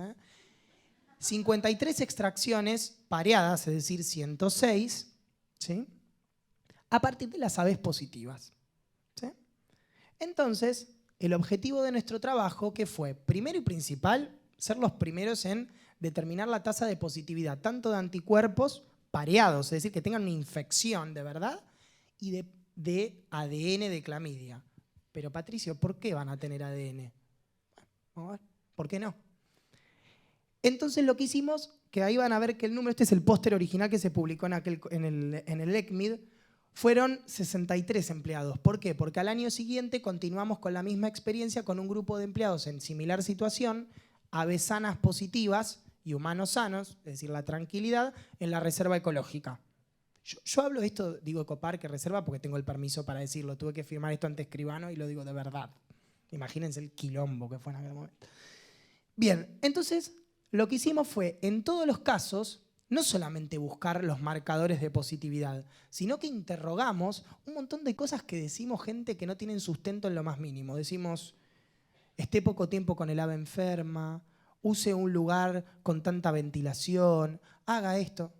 53 extracciones pareadas, es decir, 106, ¿sí? A partir de las aves positivas. ¿Sí? Entonces, el objetivo de nuestro trabajo, ¿qué fue? Primero y principal, ser los primeros en determinar la tasa de positividad, tanto de anticuerpos pareados, es decir, que tengan una infección de verdad, y de ADN de clamidia. Pero Patricio, ¿por qué van a tener ADN? Vamos a ver, ¿por qué no? Entonces lo que hicimos, que ahí van a ver que el número, este es el póster original que se publicó en el ECMID, fueron 63 empleados. ¿Por qué? Porque al año siguiente continuamos con la misma experiencia con un grupo de empleados en similar situación, aves sanas positivas y humanos sanos, es decir, la tranquilidad, en la reserva ecológica. Yo hablo de esto, digo Ecoparque, reserva, porque tengo el permiso para decirlo. Tuve que firmar esto ante escribano y lo digo de verdad. Imagínense el quilombo que fue en aquel momento. Bien, entonces lo que hicimos fue, en todos los casos, no solamente buscar los marcadores de positividad, sino que interrogamos un montón de cosas que decimos gente que no tienen sustento en lo más mínimo. Decimos, esté poco tiempo con el ave enferma, use un lugar con tanta ventilación, haga esto.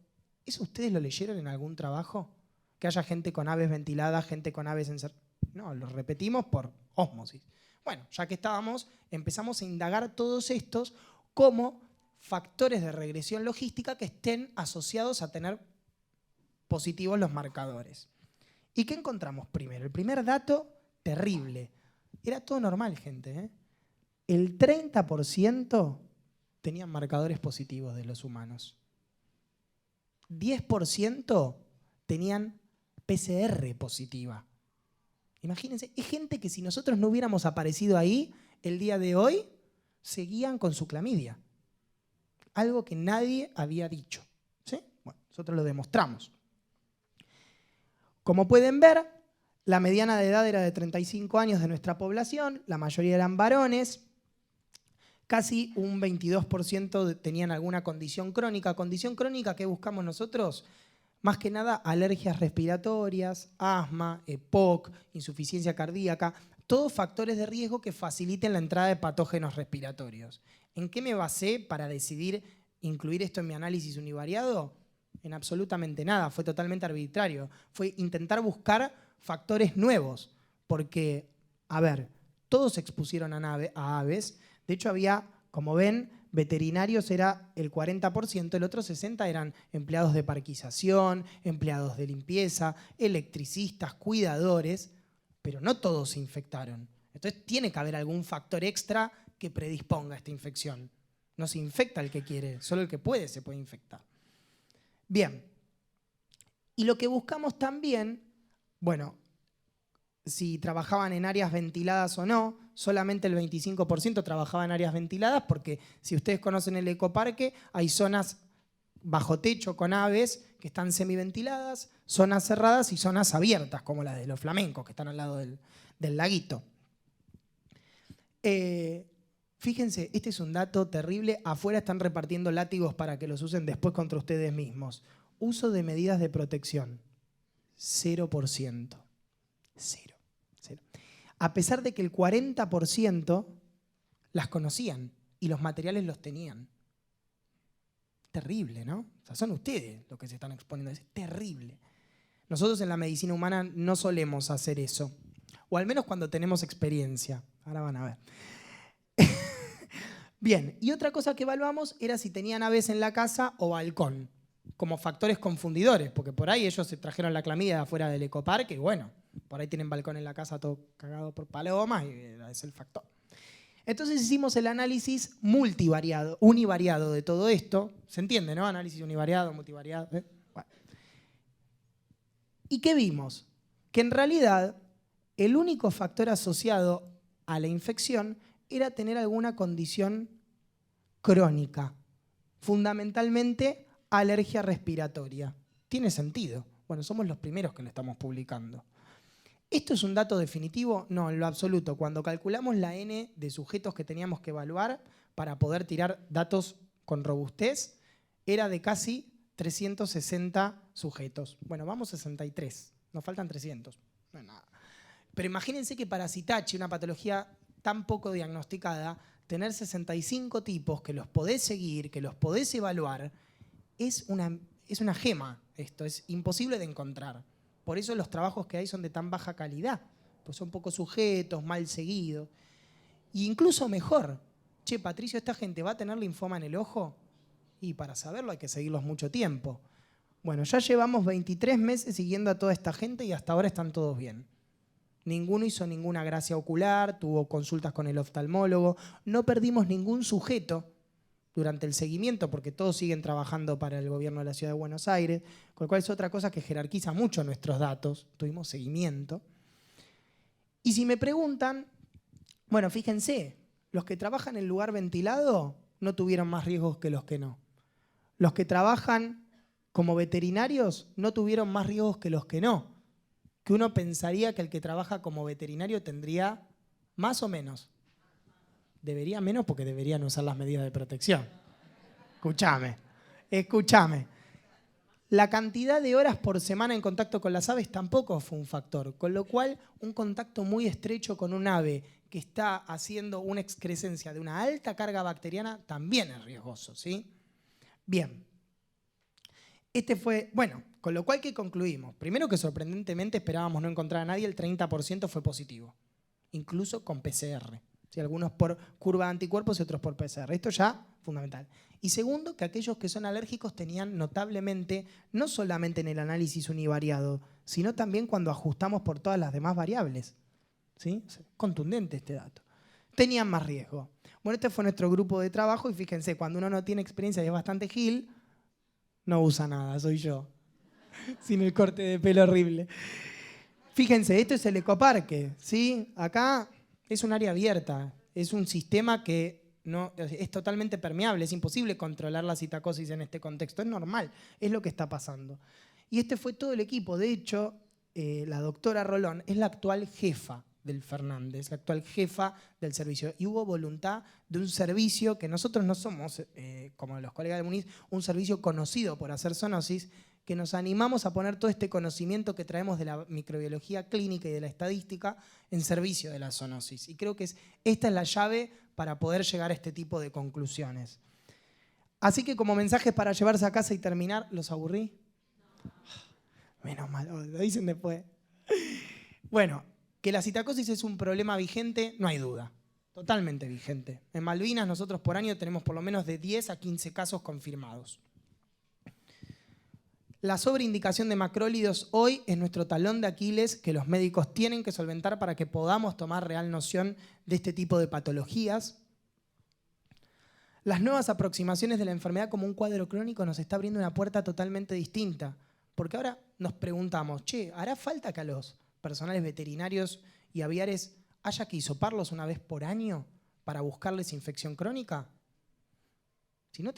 ¿Eso ustedes lo leyeron en algún trabajo? Que haya gente con aves ventiladas, gente con aves encerradas. No, lo repetimos por ósmosis. Bueno, ya que estábamos, empezamos a indagar todos estos como factores de regresión logística que estén asociados a tener positivos los marcadores. ¿Y qué encontramos primero? El primer dato, terrible. Era todo normal, gente. El 30% tenían marcadores positivos de los humanos. 10% tenían PCR positiva. Imagínense, es gente que si nosotros no hubiéramos aparecido ahí, el día de hoy seguían con su clamidia. Algo que nadie había dicho. ¿Sí? Bueno, nosotros lo demostramos. Como pueden ver, la mediana de edad era de 35 años de nuestra población, la mayoría eran varones, casi un 22% tenían alguna condición crónica. ¿Condición crónica qué buscamos nosotros? Más que nada alergias respiratorias, asma, EPOC, insuficiencia cardíaca, todos factores de riesgo que faciliten la entrada de patógenos respiratorios. ¿En qué me basé para decidir incluir esto en mi análisis univariado? En absolutamente nada, fue totalmente arbitrario. Fue intentar buscar factores nuevos, porque, a ver, todos se expusieron a aves. De hecho, había, como ven, veterinarios era el 40%, el otro 60% eran empleados de parquización, empleados de limpieza, electricistas, cuidadores, pero no todos se infectaron. Entonces tiene que haber algún factor extra que predisponga a esta infección. No se infecta el que quiere, solo el que puede se puede infectar. Bien, y lo que buscamos también, bueno, si trabajaban en áreas ventiladas o no, solamente el 25% trabajaba en áreas ventiladas, porque si ustedes conocen el ecoparque, hay zonas bajo techo con aves que están semiventiladas, zonas cerradas y zonas abiertas, como las de los flamencos, que están al lado del laguito. Fíjense, este es un dato terrible. Afuera están repartiendo látigos para que los usen después contra ustedes mismos. Uso de medidas de protección, 0%. Cero. A pesar de que el 40% las conocían y los materiales los tenían. Terrible, ¿no? O sea, son ustedes los que se están exponiendo. Es terrible. Nosotros en la medicina humana no solemos hacer eso. O al menos cuando tenemos experiencia. Ahora van a ver. Bien, y otra cosa que evaluamos era si tenían aves en la casa o balcón, como factores confundidores, porque por ahí ellos se trajeron la clamidia de afuera del ecoparque y bueno, por ahí tienen balcón en la casa todo cagado por palomas y es el factor. Entonces hicimos el análisis multivariado, univariado de todo esto. ¿Se entiende, no? Análisis univariado, multivariado. Bueno. ¿Y qué vimos? Que en realidad el único factor asociado a la infección era tener alguna condición crónica, fundamentalmente alergia respiratoria. ¿Tiene sentido? Bueno, somos los primeros que lo estamos publicando. ¿Esto es un dato definitivo? No, en lo absoluto. Cuando calculamos la N de sujetos que teníamos que evaluar para poder tirar datos con robustez, era de casi 360 sujetos. Bueno, vamos a 63. Nos faltan 300. No es nada. Pero imagínense que para Citachi, una patología tan poco diagnosticada, tener 65 tipos que los podés seguir, que los podés evaluar, es una gema esto, es imposible de encontrar. Por eso los trabajos que hay son de tan baja calidad, pues son pocos sujetos, mal seguidos. E incluso mejor, che, Patricio, ¿esta gente va a tener linfoma en el ojo? Y para saberlo hay que seguirlos mucho tiempo. Bueno, ya llevamos 23 meses siguiendo a toda esta gente y hasta ahora están todos bien. Ninguno hizo ninguna gracia ocular, tuvo consultas con el oftalmólogo, no perdimos ningún sujeto durante el seguimiento porque todos siguen trabajando para el gobierno de la Ciudad de Buenos Aires, con lo cual es otra cosa que jerarquiza mucho nuestros datos, tuvimos seguimiento. Y si me preguntan, bueno, fíjense, los que trabajan en lugar ventilado no tuvieron más riesgos que los que no. Los que trabajan como veterinarios no tuvieron más riesgos que los que no. Que uno pensaría que el que trabaja como veterinario tendría más o menos. Debería menos porque deberían usar las medidas de protección. Escúchame. La cantidad de horas por semana en contacto con las aves tampoco fue un factor, con lo cual un contacto muy estrecho con un ave que está haciendo una excrescencia de una alta carga bacteriana también es riesgoso, ¿sí? Bien. Con lo cual, ¿qué concluimos? Primero que sorprendentemente esperábamos no encontrar a nadie, el 30% fue positivo, incluso con PCR. ¿Sí? Algunos por curva de anticuerpos y otros por PCR. Esto ya fundamental. Y segundo, que aquellos que son alérgicos tenían notablemente, no solamente en el análisis univariado, sino también cuando ajustamos por todas las demás variables. ¿Sí? Contundente este dato. Tenían más riesgo. Bueno, este fue nuestro grupo de trabajo y fíjense, cuando uno no tiene experiencia y es bastante gil, no usa nada, soy yo. Sin el corte de pelo horrible. Fíjense, esto es el ecoparque, ¿sí? Acá es un área abierta, es un sistema que no, es totalmente permeable, es imposible controlar la citacosis en este contexto, es normal, es lo que está pasando. Y este fue todo el equipo, de hecho, la doctora Rolón es la actual jefa del Fernández, la actual jefa del servicio. Y hubo voluntad de un servicio que nosotros no somos, como los colegas de Muniz, un servicio conocido por hacer zoonosis, que nos animamos a poner todo este conocimiento que traemos de la microbiología clínica y de la estadística en servicio de la zoonosis. Y creo que esta es la llave para poder llegar a este tipo de conclusiones. Así que como mensajes para llevarse a casa y terminar, ¿los aburrí? Menos mal, lo dicen después. Bueno, que la citacosis es un problema vigente, no hay duda. Totalmente vigente. En Malvinas nosotros por año tenemos por lo menos de 10 a 15 casos confirmados. La sobreindicación de macrólidos hoy es nuestro talón de Aquiles que los médicos tienen que solventar para que podamos tomar real noción de este tipo de patologías. Las nuevas aproximaciones de la enfermedad como un cuadro crónico nos está abriendo una puerta totalmente distinta. Porque ahora nos preguntamos, che, ¿hará falta que a los personales veterinarios y aviares haya que hisoparlos una vez por año para buscarles infección crónica? Si no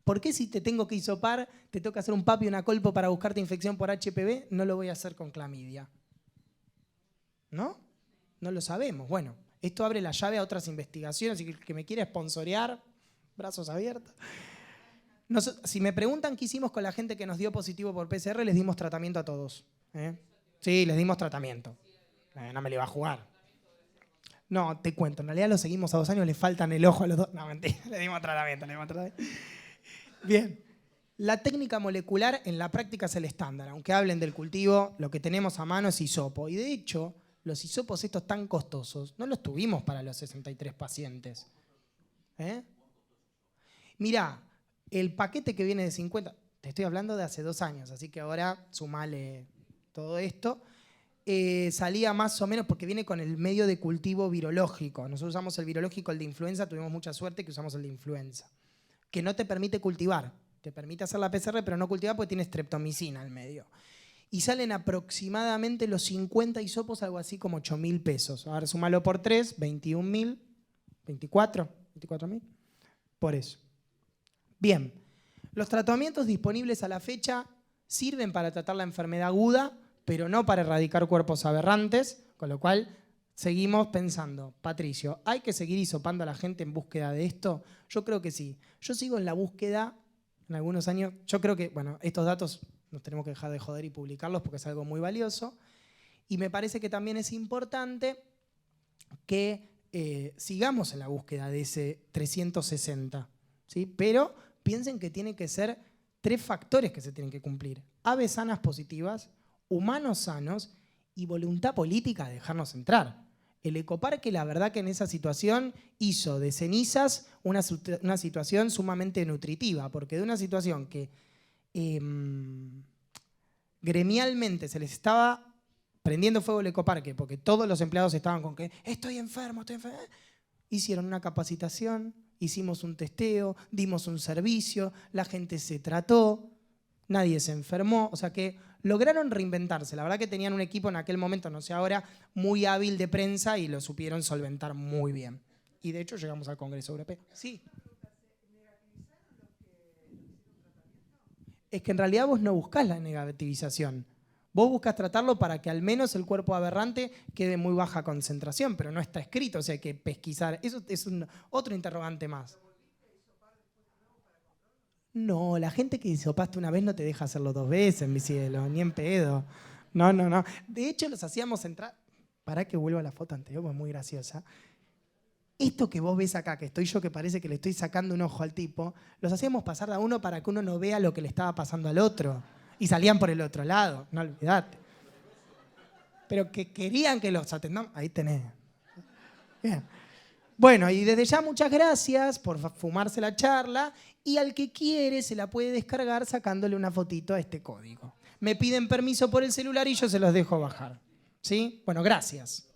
¿por qué si te tengo que hisopar, te toca hacer un PAP y una colpo para buscarte infección por HPV, no lo voy a hacer con clamidia? ¿No? No lo sabemos. Bueno, esto abre la llave a otras investigaciones y que me quiera sponsorear, brazos abiertos. Si me preguntan qué hicimos con la gente que nos dio positivo por PCR, les dimos tratamiento a todos. Sí, les dimos tratamiento. No me le va a jugar. No, te cuento, en realidad lo seguimos a 2 años, le faltan el ojo a los 2. No, mentira, le dimos tratamiento. Bien, la técnica molecular en la práctica es el estándar. Aunque hablen del cultivo, lo que tenemos a mano es hisopo. Y de hecho, los hisopos estos tan costosos no los tuvimos para los 63 pacientes. Mirá, el paquete que viene de 50, te estoy hablando de hace 2 años, así que ahora sumale todo esto, salía más o menos porque viene con el medio de cultivo virológico. Nosotros usamos el virológico, el de influenza, tuvimos mucha suerte que usamos el de influenza, que no te permite cultivar. Te permite hacer la PCR, pero no cultivar porque tiene streptomicina al medio. Y salen aproximadamente los 50 hisopos, algo así como 8.000 pesos. Ahora sumalo por 3, 21.000, 24.000, por eso. Bien, los tratamientos disponibles a la fecha sirven para tratar la enfermedad aguda, pero no para erradicar cuerpos aberrantes, con lo cual seguimos pensando, Patricio, ¿hay que seguir hisopando a la gente en búsqueda de esto? Yo creo que sí. Yo sigo en la búsqueda, en algunos años, yo creo que, bueno, estos datos nos tenemos que dejar de joder y publicarlos porque es algo muy valioso, y me parece que también es importante que sigamos en la búsqueda de ese 360, ¿sí? Pero piensen que tienen que ser 3 factores que se tienen que cumplir. Aves sanas positivas, humanos sanos y voluntad política de dejarnos entrar. El ecoparque, la verdad que en esa situación hizo de cenizas una situación sumamente nutritiva, porque de una situación que gremialmente se les estaba prendiendo fuego el ecoparque, porque todos los empleados estaban con que estoy enfermo, hicieron una capacitación, hicimos un testeo, dimos un servicio, la gente se trató, nadie se enfermó, o sea que lograron reinventarse. La verdad que tenían un equipo en aquel momento, no sé ahora, muy hábil de prensa y lo supieron solventar muy bien. Y de hecho llegamos al Congreso Europeo. Sí. Es que en realidad vos no buscás la negativización. Vos buscas tratarlo para que al menos el cuerpo aberrante quede en muy baja concentración, pero no está escrito, o sea hay que pesquisar. Eso es otro interrogante más. No, la gente que hisopaste una vez no te deja hacerlo 2 veces, mi cielo, ni en pedo. No. De hecho, los hacíamos entrar. Pará que vuelva a la foto anterior, porque es muy graciosa. Esto que vos ves acá, que estoy yo que parece que le estoy sacando un ojo al tipo, los hacíamos pasar de a uno para que uno no vea lo que le estaba pasando al otro. Y salían por el otro lado, no olvidate. Pero que querían que los atendamos. Ahí tenés. Bien. Bueno, y desde ya muchas gracias por fumarse la charla y al que quiere se la puede descargar sacándole una fotito a este código. Me piden permiso por el celular y yo se los dejo bajar. ¿Sí? Bueno, gracias.